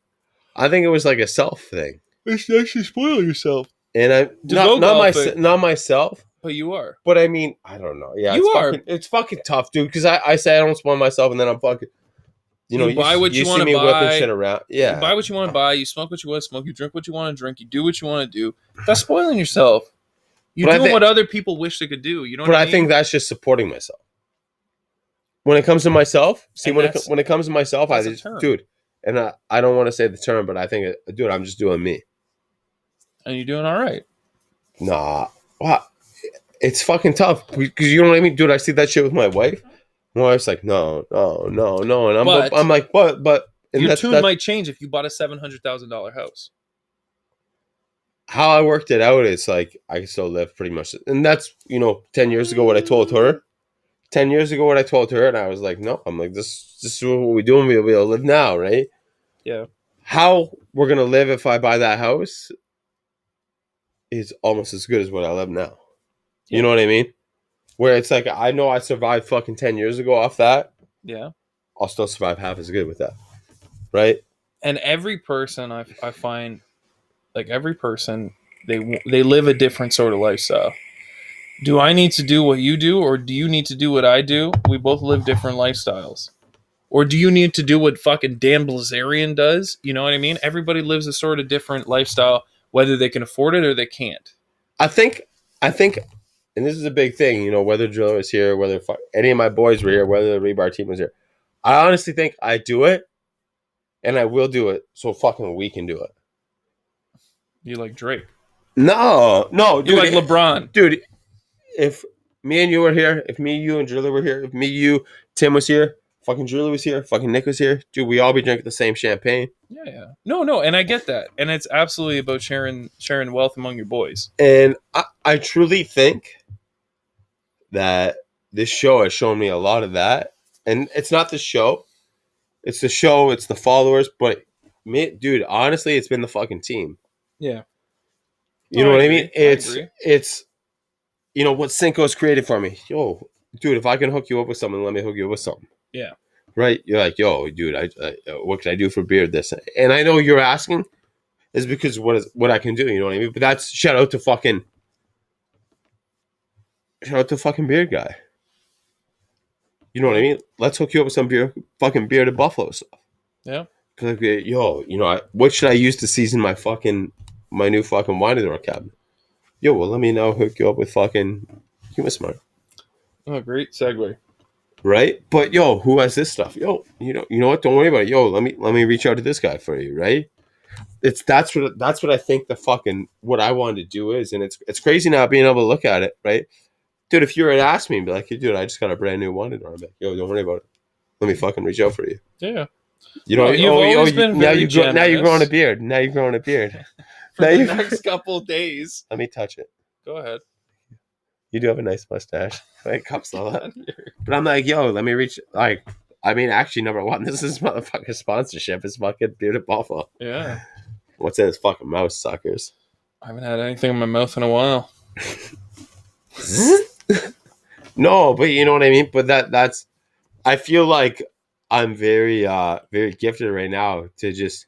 I think it was like a self thing. It's actually spoil yourself. And I not myself, but you are. But I mean, I don't know. Yeah, it's fucking tough, dude. Because I say I don't spoil myself, and then I'm fucking. You buy what you want to buy. Whipping shit around. Yeah, you buy what you want to buy. You smoke what you want to smoke. You drink what you want to drink. You do what you want to do. That's spoiling yourself. You're doing what other people wish they could do. You know. But I think that's just supporting myself. When it comes to myself, when it comes to myself, I just, dude, and I don't want to say the term, but I think, dude, I'm just doing me. And you're doing all right. Nah, wow, it's fucking tough because you know what I mean, dude. I see that shit with my wife. My wife's like, no, and I'm like, but and your tune might change if you bought a $700,000 house. How I worked it out is like I can still live pretty much, and that's 10 years ago what I told her. 10 years ago what I told her, and I was like, no, I'm like, this is what we're doing. We'll be able to live now, right? Yeah. How we're gonna live if I buy that house is almost as good as what I live now. You know what I mean? Where it's like I know I survived fucking 10 years ago off that. Yeah. I'll still survive half as good with that. Right? And every person I find, like every person, they live a different sort of lifestyle. Do I need to do what you do, or do you need to do what I do? We both live different lifestyles. Or do you need to do what fucking Dan Blazarian does? You know what I mean? Everybody lives a sort of different lifestyle, whether they can afford it or they can't. I think, and this is a big thing, whether Driller was here, whether any of my boys were here, whether the Rebar team was here. I honestly think I do it, and I will do it, so fucking we can do it. You like Drake? No, dude. You like LeBron? Dude, if me and you were here, if me, you, and Driller were here, if me, you, Tim was here, fucking Driller was here, fucking Nick was here, dude, we all be drinking the same champagne. Yeah. No, and I get that. And it's absolutely about sharing wealth among your boys. And I truly think that this show has shown me a lot of that. And it's not the show. It's the show, it's the followers, but me, dude, honestly, it's been the fucking team. Yeah. You know what I mean? It's what Cinco's created for me. Yo, dude, if I can hook you up with something, let me hook you up with something. Yeah. Right? You're like, yo, dude, what can I do for beer? This, and I know you're asking is because what I can do. You know what I mean? But that's shout out to fucking beer guy. You know what I mean? Let's hook you up with some fucking beer to Buffalo stuff. Yeah. Like, yo, what should I use to season my new fucking wine in the cabinet? Yo, well, let me now hook you up with fucking WISEMAN. Oh, great segue. Right? But yo, who has this stuff? Yo, you know what? Don't worry about it. Yo, let me reach out to this guy for you, right? That's what I think the fucking what I wanted to do is, and it's crazy now being able to look at it, right? Dude, if you were to ask me and be like, hey, dude, I just got a brand new wine in our bag. Yo, don't worry about it. Let me fucking reach out for you. Yeah. Now you're growing a beard. Now you're growing a beard. For the next couple days. Let me touch it. Go ahead. You do have a nice mustache. Like cups all that. But I'm like, yo, let me reach. Like, I mean, actually, number one, this is motherfucking sponsorship. It's fucking Bearded Buffalo. Yeah. What's in his fucking mouth, suckers? I haven't had anything in my mouth in a while. No, but you know what I mean. But that's. I feel like I'm very, very gifted right now to just.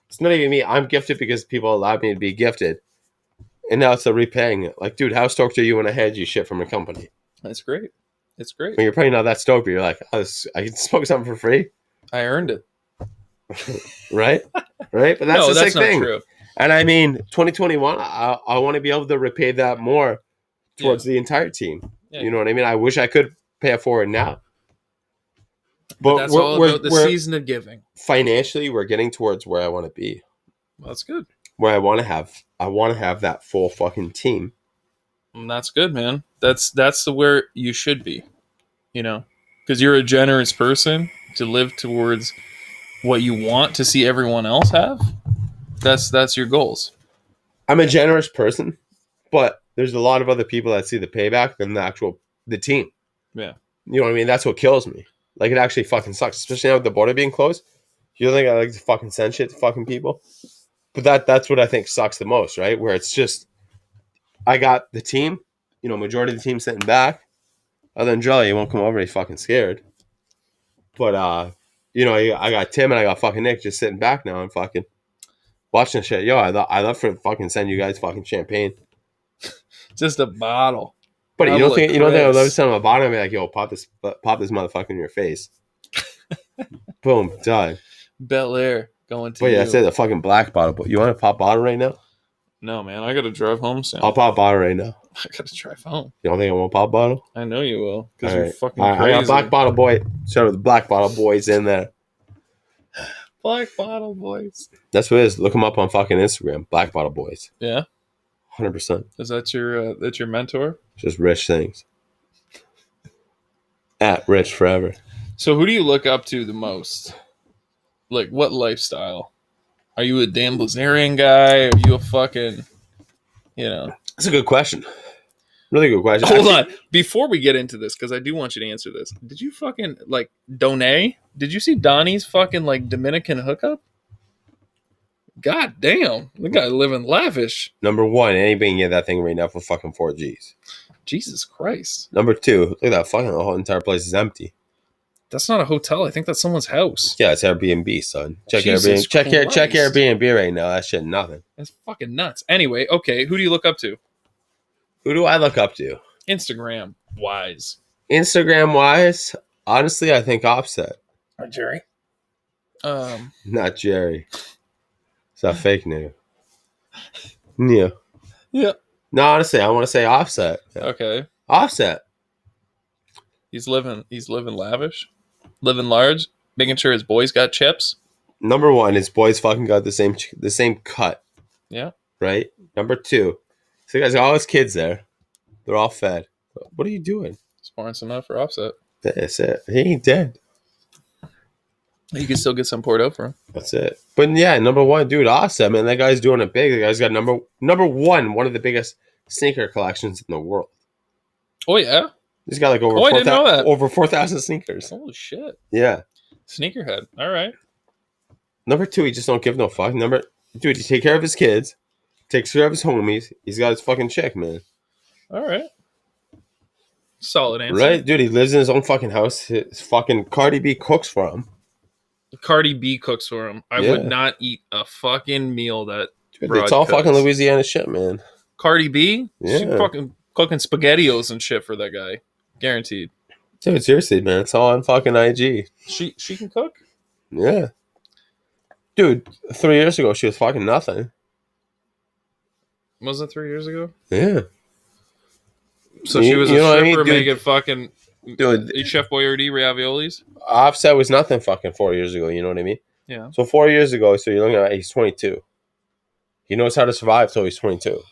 It's not even me. I'm gifted because people allowed me to be gifted. And now it's a repaying it. Like, dude, how stoked are you when I had you shit from a company? That's great. It's great. When you're probably not that stoked, but you're like, oh, I can smoke something for free, I earned it. right? Right? But that's No, the that's sick not thing. true. And I mean, 2021, I want to be able to repay that more towards the entire team. Yeah, You know what I mean? I wish I could pay it forward now. but that's all about the season of giving. Financially, we're getting towards where I want to be. Well, that's good. Where I want to have that full fucking team. And that's good, man. That's the where you should be. You know, because you're a generous person to live towards what you want to see everyone else have. That's your goals. I'm a generous person, but there's a lot of other people that see the payback than the team. Yeah. You know what I mean? That's what kills me. Like, it actually fucking sucks, especially now with the border being closed. You don't think I like to fucking send shit to fucking people? But that's what I think sucks the most, right? Where it's just, I got the team, majority of the team sitting back. Other than Jelly, he won't come over, he's fucking scared. But, I got Tim and I got fucking Nick just sitting back now and fucking watching shit. Yo, I love to fucking send you guys fucking champagne. Just a bottle. But you don't think I would love to send him a bottle and be like, yo, pop this motherfucker in your face. Boom, done. Bel Air going to But yeah, I said the fucking black bottle. But you want to pop bottle right now? No, man, I gotta drive home soon. I'll pop bottle right now. I gotta drive home. You don't think I won't pop bottle? I know you will, because All you're right. fucking All right, crazy. I got black bottle boy. Shout out to the black bottle boys in there. Black Bottle Boys. That's what it is. Look them up on fucking Instagram. Black bottle boys. Yeah, 100%. is that your mentor? Just rich things. At rich forever. So who do you look up to the most? Like, what lifestyle? Are you a Dan Blazarian guy? Are you a fucking, That's a good question. Really good question. Hold on. Before we get into this, because I do want you to answer this. Did you fucking, Donay? Did you see Donnie's fucking, Dominican hookup? God damn. The guy living lavish. Number one, anybody can get that thing right now for fucking 4Gs. Jesus Christ. Number two, look at that fucking, the whole entire place is empty. That's not a hotel. I think that's someone's house. Yeah, it's Airbnb, son. Check Jesus Airbnb. Check Christ. Airbnb right now. That shit nothing. That's fucking nuts. Anyway, okay, who do you look up to? Who do I look up to? Instagram wise. Instagram wise, honestly, I think Offset. Or Jerry? Not Jerry. It's not fake news. Yeah. Yeah. No, honestly, I want to say Offset. Yeah. Okay. Offset. He's living lavish, living large, making sure his boys got chips. Number one, his boys fucking got the same cut. Yeah. Right? Number two, so guys got all his kids there. They're all fed. What are you doing? Sparring enough for Offset. That's it. He ain't dead. You can still get some poured out for him. That's it. But yeah, number one, dude, Offset, man. That guy's doing it big. The guy's got number one of the biggest sneaker collections in the world. Oh yeah. He's got over I didn't know that. over 4,000 sneakers. Holy shit. Yeah. Sneakerhead. All right. Number two, he just don't give no fuck. Dude, he take care of his kids, takes care of his homies. He's got his fucking chick, man. All right. Solid answer. Right? Dude, he lives in his own fucking house. His fucking Cardi B cooks for him. Cardi B cooks for him. I would not eat a fucking meal that Dude, it's all cooks. fucking Louisiana shit, man. Cardi B? Yeah. She fucking cooking SpaghettiOs and shit for that guy. Guaranteed. Dude, seriously, man. It's all on fucking IG. She can cook? Yeah. Dude, 3 years ago, she was fucking nothing. Was it 3 years ago? Yeah. So she was a stripper making fucking dude, Chef Boyardee raviolis? Offset was nothing fucking 4 years ago, you know what I mean? Yeah. So 4 years ago, so you're looking at, he's 22. He knows how to survive till he's 22.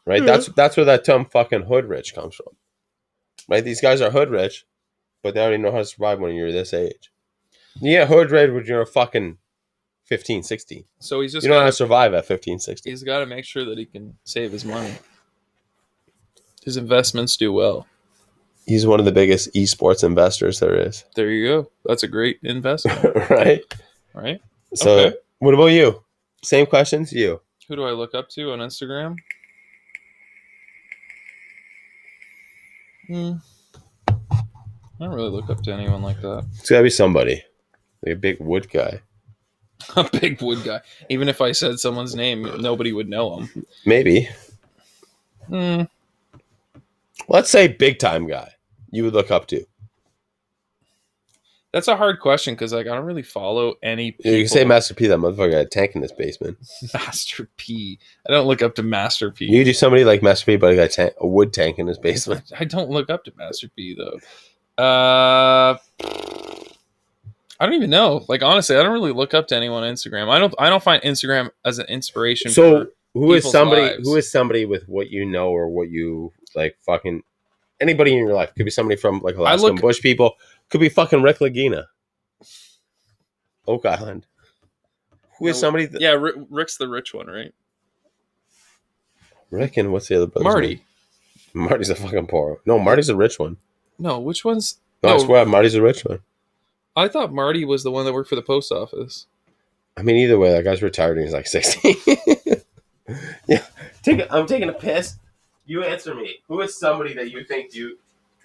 Right? That's where that term fucking hood rich comes from. Right? These guys are hood rich, but they already know how to survive when you're this age. Yeah, hood rich when you're fucking 15, 16. So he's just you don't know how to survive at 15, 16. He's got to make sure that he can save his money. His investments do well. He's one of the biggest esports investors there is. There you go. That's a great investment. Right? Right? So, okay. What about you? Same questions? You. Who do I look up to on Instagram? I don't really look up to anyone like that. It's got to be somebody. Like a big wood guy. A big wood guy. Even if I said someone's name, nobody would know him. Maybe. Let's say big time guy you would look up to. That's a hard question because like I don't really follow any people. You can say Master P. That motherfucker had a tank in his basement. Master P. I don't look up to Master P. You do somebody like Master P, but he got a wood tank in his basement. I don't look up to Master P though. I don't even know. Like honestly, I don't really look up to anyone on Instagram. I don't find Instagram as an inspiration. So for who is somebody lives. who is somebody with what you know or what you like fucking anybody in your life? Could be somebody from like Alaskan bush people. Could be fucking Rick Lagina. Oak Island. Who is somebody Rick's the rich one, right? Rick and what's the other brother? Marty. Name? Marty's a fucking poor. No, Marty's a rich one. No, which one's No, I swear Marty's a rich one. I thought Marty was the one that worked for the post office. I mean, either way, that guy's retired and he's like 60. Yeah. I'm taking a piss. You answer me. Who is somebody that you think you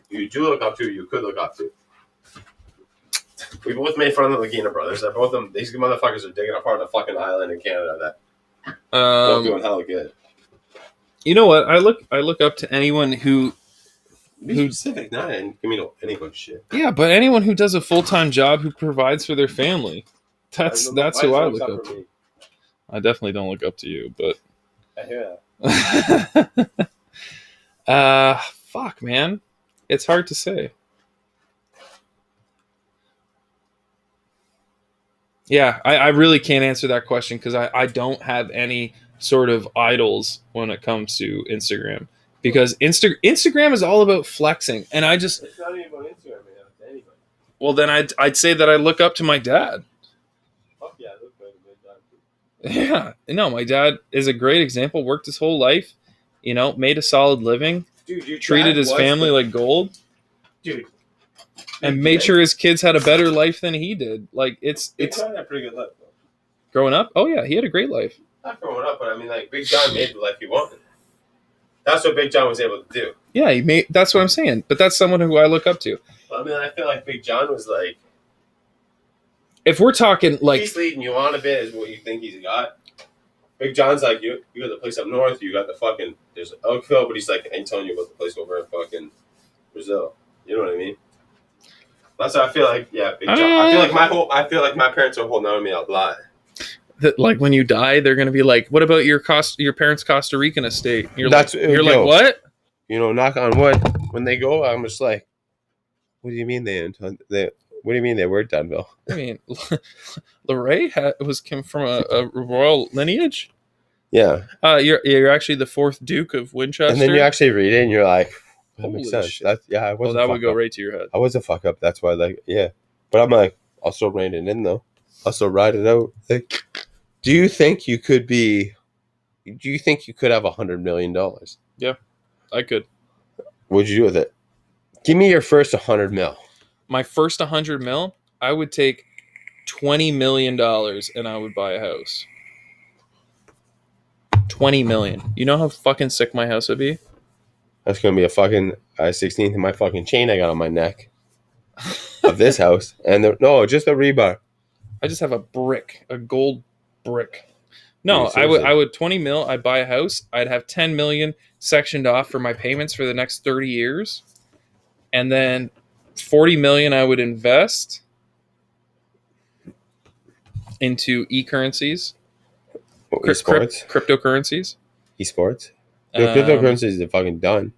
do look up to, you could look up to? We both made fun of the Lagina brothers. They're both them. These motherfuckers are digging apart the fucking island in Canada. That doing hella good. You know what? I look up to anyone who specific, not give me no anyone shit. Yeah, but anyone who does a full-time job who provides for their family. That's who I look up to. I definitely don't look up to you, but I hear that. Fuck, man. It's hard to say. Yeah, I really can't answer that question because I don't have any sort of idols when it comes to Instagram. Because Instagram is all about flexing, and I just... It's not even about Instagram, man. It's anybody. Well, then I'd say that I look up to my dad. Fuck yeah, I look like a good dad. Yeah. No, my dad is a great example. Worked his whole life, made a solid living. Dude, treated his family like gold. Dude. And made sure his kids had a better life than he did. Like, it's had a pretty good life, though. Growing up? Oh, yeah, he had a great life. Not growing up, but I mean, like, Big John made the life he wanted. That's what Big John was able to do. Yeah, that's what I'm saying. But that's someone who I look up to. Well, I mean, I feel like Big John was like... If we're talking, like... He's leading you on a bit is what you think he's got. Big John's like, you got the place up north, you got the fucking... There's Oakville, but he's like, I ain't telling you about the place over in fucking Brazil. You know what I mean? That's how I feel like, yeah, Big John. I feel like my parents are holding on to me a lot. That like when you die, they're gonna be like, "What about your parents' Costa Rican estate?" You're like, "What?" Knock on wood. When they go, I'm just like, "What do you mean what do you mean they were Dunville?" I mean, Leray came from a royal lineage. Yeah. You're actually the 4th Duke of Winchester. And then you actually read it, and you're like, "That makes sense." Shit. I wasn't. That would go right to your head. I was a fuck up. That's why, like, yeah. But I'm like, I'll still rein it in though. I'll still ride it out. Like, do you think you could have $100 million? Yeah, I could. What'd you do with it? Give me your first 100 mil. My first 100 mil, I would take $20 million and I would buy a house. 20 million. You know how fucking sick my house would be? That's gonna be a fucking I-16 to my fucking chain I got on my neck of this house, and just a rebar. I just have a gold brick. No, I would 20 mil. I'd buy a house. I'd have 10 million sectioned off for my payments for the next 30 years, and then 40 million I would invest into e-currencies, cryptocurrencies. Esports. Cryptocurrencies are fucking done.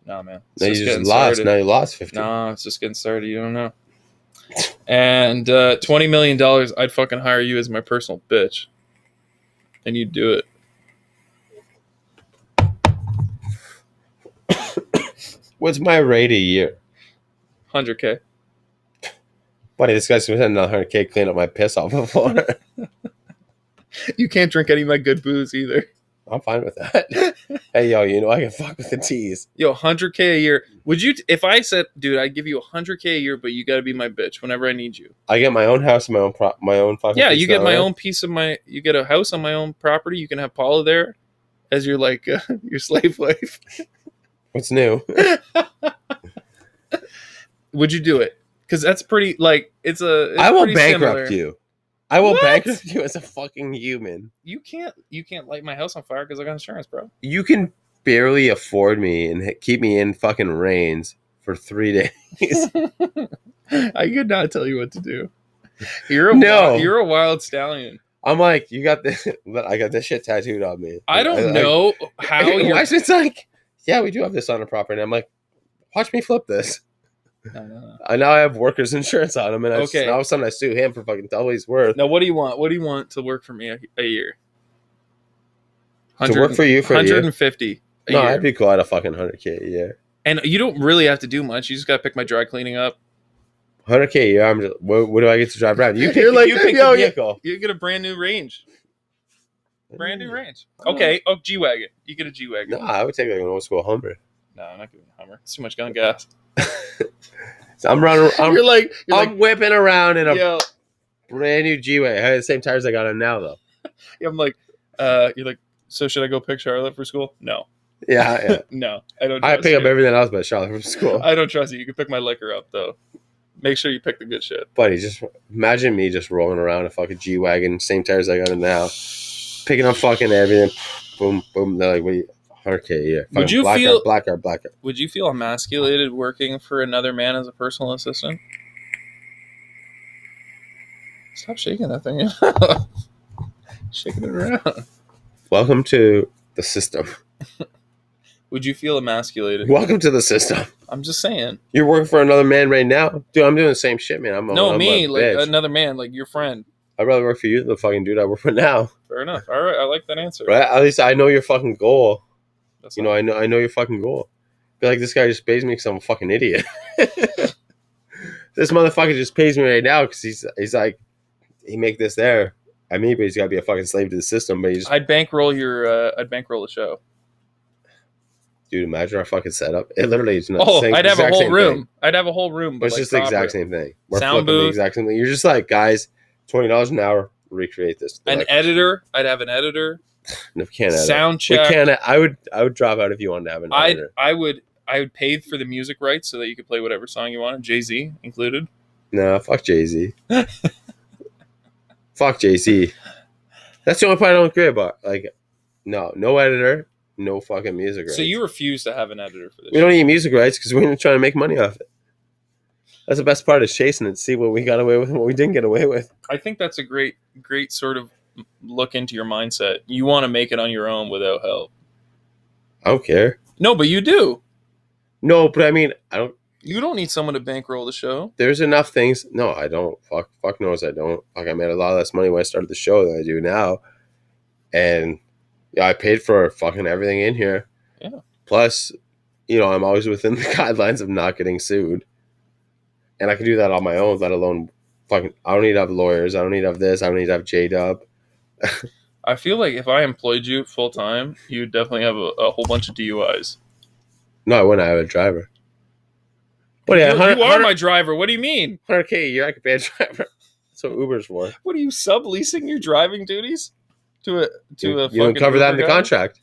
No, man. Now you just lost. Now you lost 50. No, it's just getting started. You don't know. And $20 million, I'd fucking hire you as my personal bitch. And you'd do it. What's my rate a year? 100K. Buddy, this guy's spending 100K clean up my piss off the floor. You can't drink any of my good booze either. I'm fine with that. Hey, yo, I can fuck with the teas. Yo, 100K a year. Would you, if I said, dude, I'd give you 100K a year, but you got to be my bitch whenever I need you. I get my own house, my own fucking. Yeah, you get my own piece of you get a house on my own property. You can have Paula there as your your slave wife. What's new? Would you do it? Because that's pretty, it's I will bankrupt similar. You. I will bankrupt you as a fucking human. You can't light my house on fire because I got insurance, bro. You can barely afford me and keep me in fucking reins for 3 days. I could not tell you what to do. You're a wild stallion. I'm like, you got this. I got this shit tattooed on me. I don't know how you're. Wiseman's like, yeah, we do have this on the property. I'm like, watch me flip this. No. I now have workers' insurance on him, and now all of a sudden I sue him for fucking double his worth. Now, what do you want? What do you want to work for me a year? To work for you for 150 a year. No, I'd be cool at a fucking 100K a year. And you don't really have to do much. You just got to pick my dry cleaning up. 100K a year. I'm just, what do I get to drive around? You pick the vehicle. You get a brand new range. Brand new range. Okay. Oh, G-Wagon. You get a G-Wagon. No, I would take like an old school Hummer. No, I'm not getting a Hummer. It's too much gun gas. So I'm running. You're like whipping around in a brand new G-Wagon. I have the same tires I got on now, though. Yeah, I'm like, you're like, so should I go pick Charlotte for school? No. Yeah. No, I don't. I pick up everything else but Charlotte from school. I don't trust you. You can pick my liquor up though. Make sure you pick the good shit. Buddy, just imagine me just rolling around a fucking G-Wagon, same tires I got in now, picking up fucking everything. Boom, boom. They're like, what are you, 100K a year. Would you feel black card? Would you feel emasculated working for another man as a personal assistant? Stop shaking that thing. Shaking it around. Welcome to the system. Would you feel emasculated? Welcome to the system. I'm just saying. You're working for another man right now? Dude, I'm doing the same shit, man. I'm another man, like your friend. I'd rather work for you than the fucking dude I work for now. Fair enough. All right, I like that answer. Right? At least I know your fucking goal. I know your fucking goal. I feel like this guy just pays me because I'm a fucking idiot. This motherfucker just pays me right now because he's like, he make this there. I mean, but he's got to be a fucking slave to the system. But I'd bankroll the show. Dude, imagine our fucking setup. It literally is not. I'd have a whole room. I'd have a whole room. But it's just the exact same thing. We're sound booth. The exact same thing. You're just like, guys, $20 an hour, recreate this. An editor. I'd have an editor. No, we can't edit. Sound check. We can't. I would drop out if you wanted to have an editor. I would pay for the music rights so that you could play whatever song you wanted, Jay-Z included. No, fuck Jay-Z. Fuck Jay-Z. That's the only part I don't agree about. Like, no editor. No fucking music rights. So you refuse to have an editor for this? We don't need music rights because we're trying to make money off it. That's the best part, is chasing it, see what we got away with and what we didn't get away with. I think that's a great sort of look into your mindset. You want to make it on your own without help. I don't care. No, but you do. No, but I mean, I don't. You don't need someone to bankroll the show. There's enough things. No, I don't. Fuck knows I don't. Fuck, I made a lot less money when I started the show than I do now. And yeah, I paid for fucking everything in here. Yeah. Plus, I'm always within the guidelines of not getting sued. And I can do that on my own, let alone fucking, I don't need to have lawyers. I don't need to have this. I don't need to have J-Dub. I feel like if I employed you full time, you'd definitely have a whole bunch of DUIs. No, I wouldn't. I have a driver. But yeah, you are my driver. What do you mean? 100K a year, I could pay a driver. That's what Uber's for. What are you, subleasing your driving duties to a You don't cover that in the contract.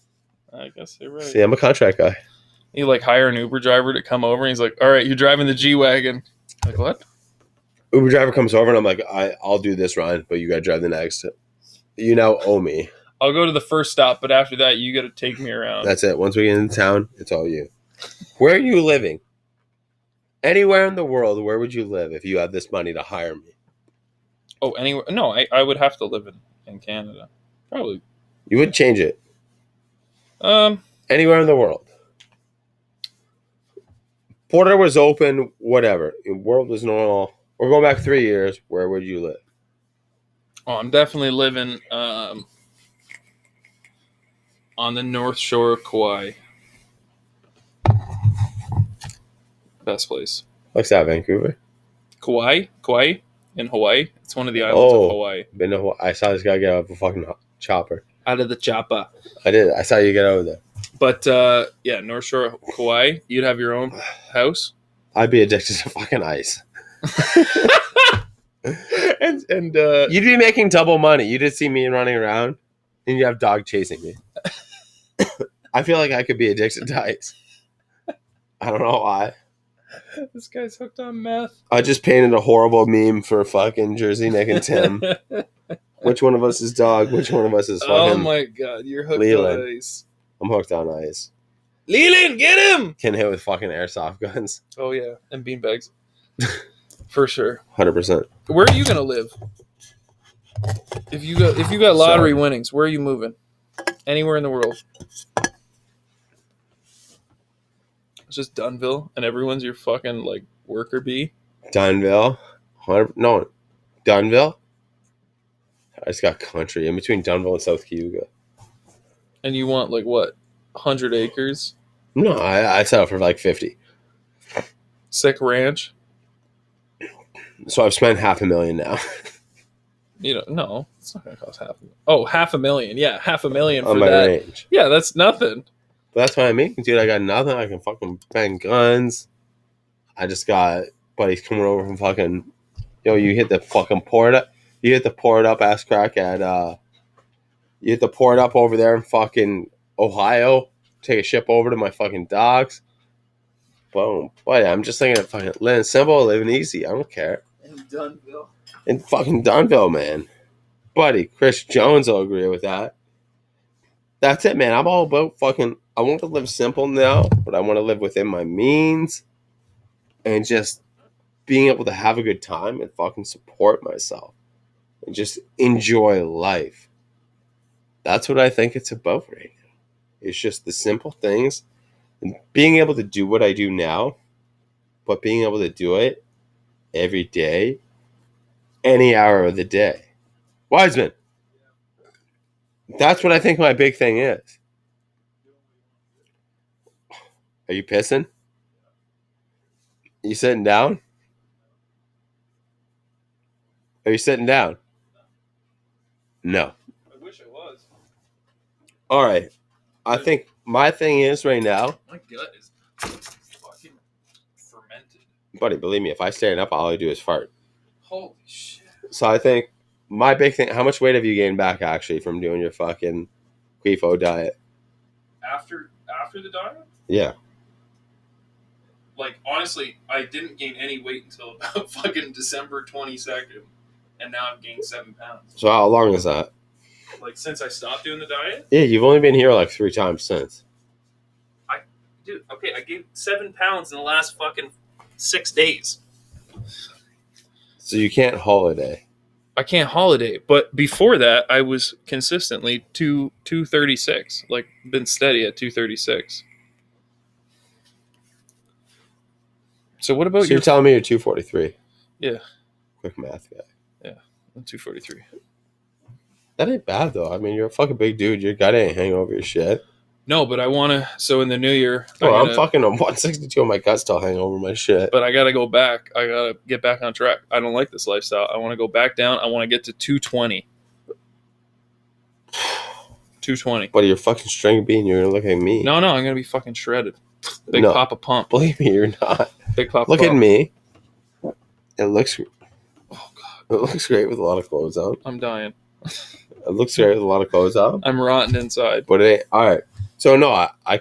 I guess you're right. See, I'm a contract guy. You hire an Uber driver to come over, and he's like, "All right, you're driving the G-Wagon." Like, what? Uber driver comes over, and I'm like, "I'll do this run, but you got to drive the next. You now owe me." I'll go to the first stop, but after that, you got to take me around. That's it. Once we get into town, it's all you. Where are you living? Anywhere in the world, where would you live if you had this money to hire me? Oh, anywhere? No, I would have to live in Canada. Probably. You would change it? Anywhere in the world. Border was open, whatever. The world was normal. We're going back 3 years. Where would you live? Oh, I'm definitely living on the North Shore of Kauai. Best place. What's that, Vancouver? Kauai in Hawaii. It's one of the islands of Hawaii. Been to Hawaii. I saw this guy get out of a fucking chopper. Out of the chopper. I did. I saw you get over there. But yeah, North Shore of Kauai. You'd have your own house. I'd be addicted to fucking ice. and you'd be making double money. You just see me running around, and you have dog chasing me. I feel like I could be addicted to ice. I don't know why. This guy's hooked on meth. I just painted a horrible meme for fucking Jersey Nick and Tim. Which one of us is dog? Which one of us is fucking... Oh my god, you're hooked Leland. on ice. I'm hooked on ice. Leland, get him! Getting hit with fucking airsoft guns. Oh yeah, and beanbags. For sure. 100%. Where are you gonna live? If you got lottery winnings, where are you moving? Anywhere in the world. It's just Dunville, and everyone's your fucking like worker bee. Dunville. No, Dunville. I just got country in between Dunville and South Cayuga. And you want like what? 100 acres? No, I settled for like 50. Sick ranch? So I've spent $500,000 now. You know, no, it's not gonna cost $500,000. Yeah, $500,000 for On my that. range. Yeah, that's nothing. But that's what I mean, dude. I got nothing. I can fucking bang guns. I just got buddies coming over from fucking. You hit the fucking pour it up. You hit the pour it up ass crack at. You hit the pour it up over there in fucking Ohio. Take a ship over to my fucking dogs. Boom. But yeah, I'm just thinking of fucking living simple, living easy. I don't care. In Dunville. In fucking Dunville, man. Buddy, Chris Jones will agree with that. That's it, man. I'm all about fucking. I want to live simple now, but I want to live within my means and just being able to have a good time and fucking support myself and just enjoy life. That's what I think it's about right now. It's just the simple things and being able to do what I do now, but being able to do it every day, any hour of the day. Wiseman. That's what I think my big thing is. Are you pissing? You sitting down? Are you sitting down? No. I wish I was. All right. I think my thing is right now. My gut is fucking fermented. Buddy, believe me, if I stand up, all I do is fart. Holy shit. So I think my big thing, how much weight have you gained back actually from doing your fucking Quifo diet? After the diet? Yeah. Like, honestly, I didn't gain any weight until about fucking December 22nd. And now I've gained 7 pounds. So how long is that? Like, since I stopped doing the diet? Yeah, you've only been here like 3 times since. Dude, okay, I gained 7 pounds in the last fucking 6 days. So you can't holiday. I can't holiday. But before that, I was consistently 236. Like, been steady at 236. So what about So you're telling me you're 243? Yeah. Quick math guy. Yeah, I'm 243. That ain't bad though. I mean, you're a fucking big dude. Your gut ain't hanging over your shit. No, but I want to. So in the new year, I'm fucking on 162 and my gut's still hanging over my shit. But I got to go back. I got to get back on track. I don't like this lifestyle. I want to go back down. I want to get to 220. 220. But you're fucking string bean. You're gonna look like me. No, I'm gonna be fucking shredded. Big No. Papa Pump. Believe me, you're not. Big Papa Look Pump. at me. It looks. Oh god, It looks great with a lot of clothes on. I'm dying. It looks great with a lot of clothes on. I'm rotten inside. But it ain't. All right. So no, I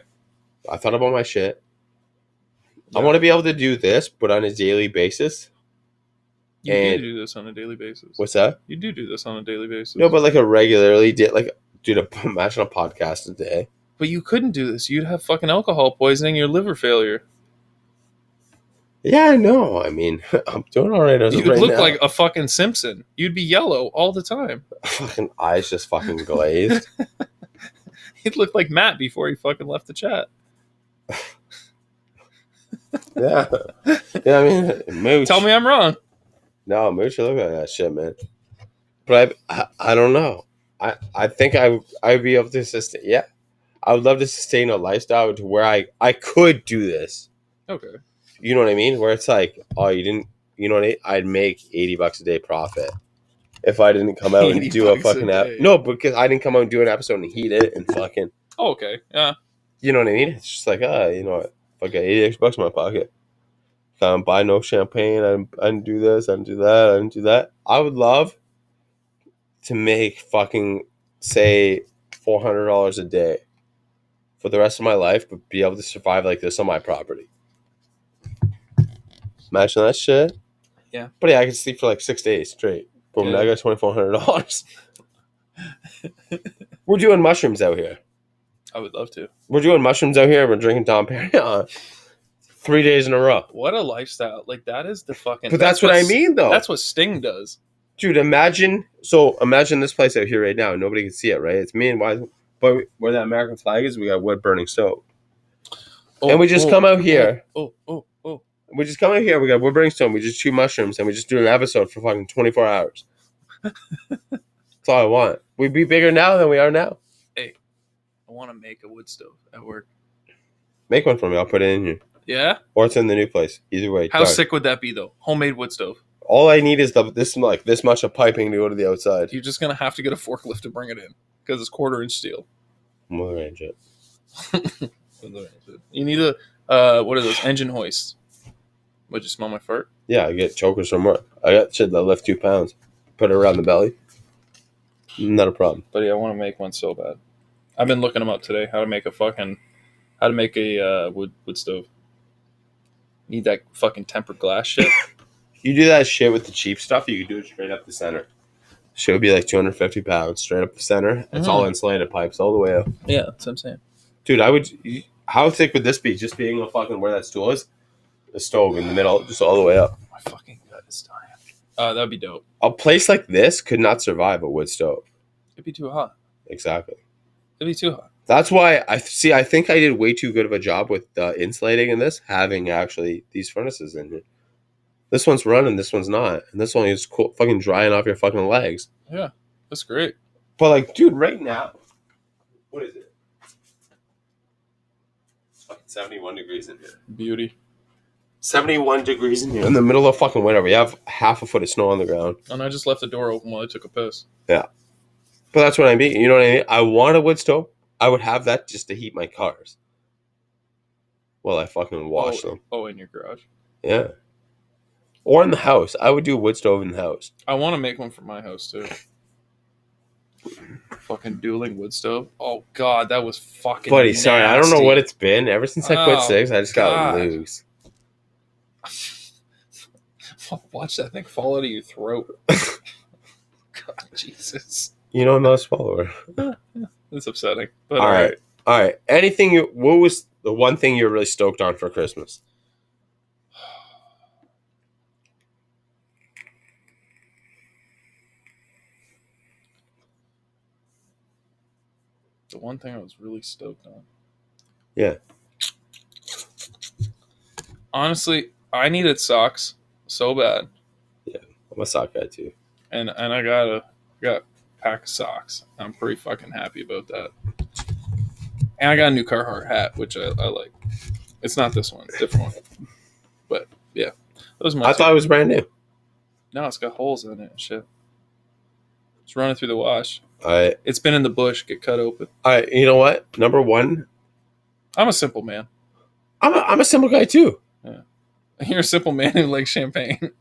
thought about my shit. Yeah. I want to be able to do this, but on a daily basis. You And- do this on a daily basis. What's that? You do this on a daily basis. No, but like a regularly dude, imagine a podcast a day. But you couldn't do this. You'd have fucking alcohol poisoning, your liver failure. Yeah, I know. I mean, I'm doing all right as of You'd right look now. like a fucking Simpson. You'd be yellow all the time. Fucking eyes just fucking glazed. He'd look like Matt before he fucking left the chat. Yeah. Yeah, I mean, Mooch. Tell me I'm wrong. No, Mooch, you look like that shit, man. But I don't know. I think I'd be able to sustain. Yeah, I would love to sustain a lifestyle to where I could do this. Okay. You know what I mean? Where it's like, oh, you didn't. You know what I mean? I'd make $80 a day profit if I didn't come out and do a $80 fucking a day. No, because I didn't come out and do an episode and heat it and fucking. Oh, okay. Yeah. You know what I mean? It's just like, you know what? If I got $80 in my pocket, I don't buy no champagne. I didn't do this. I didn't do that. I didn't do that. I would love to make fucking, say, $400 a day for the rest of my life, but be able to survive like this on my property. Imagine that shit. Yeah. But yeah, I could sleep for like 6 days straight. Boom, Yeah. now I got $2,400. We're doing mushrooms out here. I would love to. We're doing mushrooms out here. We're drinking Dom Perignon 3 days in a row. What a lifestyle! Like that is the fucking. But that's what I mean, though. That's what Sting does. Dude, imagine this place out here right now. Nobody can see it, right? It's me and why, but where that American flag is, we got wood burning stove. And we just come out here. We just come out here. We got wood burning stove. We just chew mushrooms, and we just do an episode for fucking 24 hours. That's all I want. We'd be bigger now than we are now. Hey, I want to make a wood stove at work. Make one for me. I'll put it in here. Yeah? Or it's in the new place. Either way. How sick would that be, though? Homemade wood stove. All I need is this much of piping to go to the outside. You're just going to have to get a forklift to bring it in. Because it's 1/4-inch steel. We'll arrange it. You need a, what are those? Engine hoists. Would you smell my fart? Yeah, I get chokers from work. I got shit that lift 2 pounds. Put it around the belly. Not a problem. But yeah, I want to make one so bad. I've been looking them up today. How to make a wood stove. Need that fucking tempered glass shit. You do that shit with the cheap stuff, you can do it straight up the center. Shit would be like 250 pounds straight up the center. It's all insulated pipes all the way up. Yeah, that's what I'm saying. Dude, how thick would this be? Just being a fucking where that stool is? The stove in the middle, just all the way up. My fucking gut is dying. That'd be dope. A place like this could not survive a wood stove. It'd be too hot. Exactly. It'd be too hot. That's why I think I did way too good of a job with insulating in this, having actually these furnaces in here. This one's running, this one's not. And this one is cool, fucking drying off your fucking legs. Yeah, that's great. But like, dude, right now, what is it? It's fucking 71 degrees in here. Beauty. 71 degrees in here. In the middle of fucking winter, we have half a foot of snow on the ground. And I just left the door open while I took a piss. Yeah. But that's what I mean. You know what I mean? I want a wood stove. I would have that just to heat my cars. While I fucking wash them. Oh, in your garage? Yeah. Or in the house. I would do a wood stove in the house. I want to make one for my house, too. Fucking dueling wood stove. Oh, God, that was fucking Buddy, nasty. sorry. I don't know what it's been. Ever since I quit cigs, I just got God. loose. Watch that thing fall out of your throat. God, Jesus. You know I'm not a swallower. It's upsetting. But all right. What was the one thing you're really stoked on for Christmas? The one thing I was really stoked on. Yeah. Honestly, I needed socks so bad. Yeah, I'm a sock guy too. And I got a pack of socks. I'm pretty fucking happy about that. And I got a new Carhartt hat, which I like. It's not this one, it's a different one. But yeah, those are my. I thought it was brand new. No, it's got holes in it and shit. It's running through the wash. All right. It's been in the bush, get cut open. All right. You know what? Number one. I'm a simple man. I'm a simple guy too. Yeah. You're a simple man who likes champagne.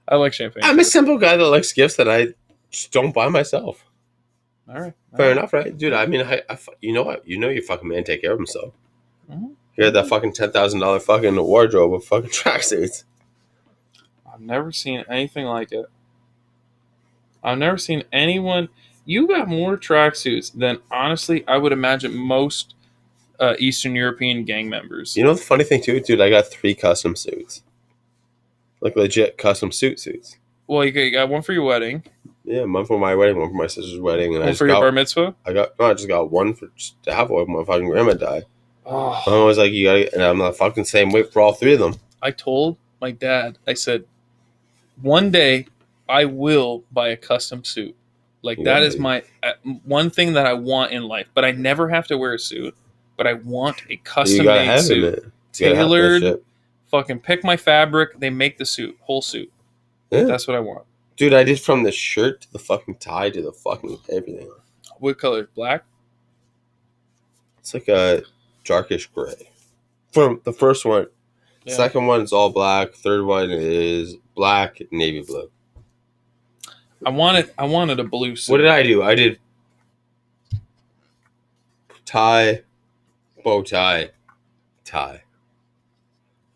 I like champagne. I'm a simple guy that likes gifts that I just don't buy myself. All right. Fair enough, right? Dude, I mean, you know what? You know your fucking man take care of himself. Mm-hmm. You had that fucking $10,000 fucking wardrobe of fucking tracksuits. I've never seen anything like it. I've never seen anyone. You got more tracksuits than, honestly, I would imagine most Eastern European gang members. You know the funny thing too, dude? I got 3 custom suits, like legit custom suits. Well, you got one for your wedding. Yeah, one for my wedding, one for my sister's wedding, and one for your bar mitzvah. I just got one for just to have one when my fucking grandma died. Oh. I was like, you gotta, and I'm the fucking same weight for all 3 of them. I told my dad, I said, one day I will buy a custom suit. Like that is my one thing that I want in life, but I never have to wear a suit. But I want a custom-made suit, tailored. Fucking pick my fabric. They make the suit, whole suit. Yeah. That's what I want, dude. I did from the shirt to the fucking tie to the fucking everything. What color? Black. It's like a darkish gray. From the first one, yeah. Second one is all black. Third one is black, navy blue. I wanted a blue suit. What did I do? I did tie, bow tie.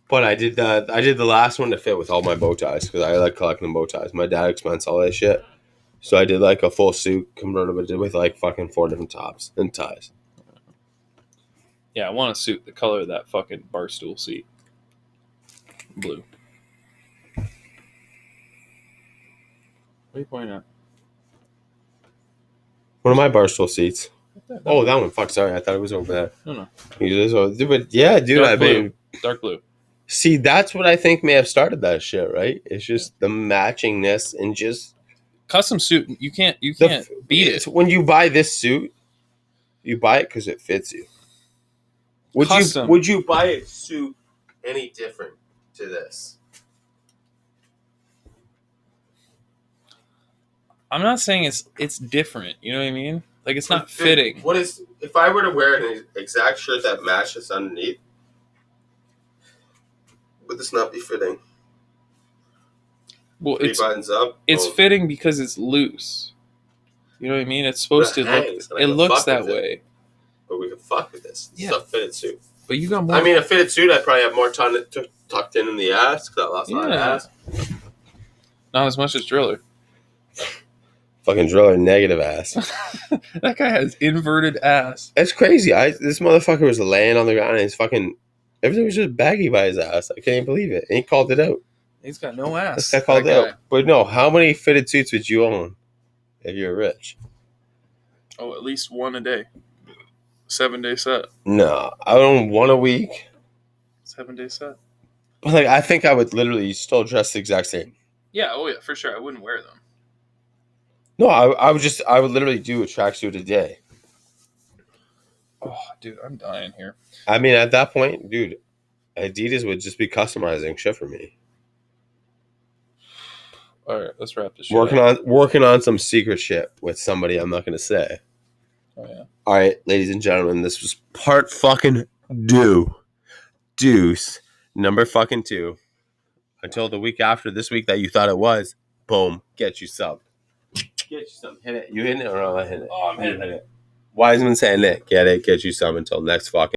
But I did the last one to fit with all my bow ties because I like collecting bow ties. My dad expense all that shit. So I did like a full suit convertible with like fucking 4 different tops and ties. Yeah, I want a suit the color of that fucking bar stool seat. Blue. What are you pointing at? One of my barstool seats. That Oh, blue. that one. Fuck, sorry. I thought it was over there. No. But yeah, dude, Dark I blue. mean, Dark blue. see, that's what I think may have started that shit, right? It's just the matchingness and just Custom suit. You can't beat it. When you buy this suit, you buy it because it fits you. Custom. Would you buy a suit any different to this? I'm not saying it's different. You know what I mean? Like it's not fitting. What is if I were to wear an exact shirt that matches underneath? Would this not be fitting? Well, Three buttons up. It's fitting because it's loose. You know what I mean? It's supposed to look. It looks that way. But we can fuck with this. It's a fitted suit. But you got more. I mean, a fitted suit, I'd probably have more time tucked in the ass. That last lot of ass. Not as much as Driller. Fucking Driller, negative ass. That guy has inverted ass. That's crazy. This motherfucker was laying on the ground and his fucking everything was just baggy by his ass. I can't even believe it. And he called it out. He's got no ass. This guy called it out. But no, how many fitted suits would you own if you were rich? Oh, at least one a day. 7-day set. No, I would own one a week. 7-day set. But like, I think I would literally still dress the exact same. Yeah, oh yeah, for sure. I wouldn't wear them. No, I would literally do a tracksuit a day. Oh, dude, I'm dying here. I mean, at that point, dude, Adidas would just be customizing shit for me. All right, let's wrap this shit working on some secret shit with somebody I'm not going to say. Oh, yeah. All right, ladies and gentlemen, this was part fucking deuce number fucking 2. Until the week after this week that you thought it was, boom, get you some. Get you some. Hit it. You hitting it or am I hitting it? Oh, I'm hitting it. Wiseman saying it. Get you some until next fucking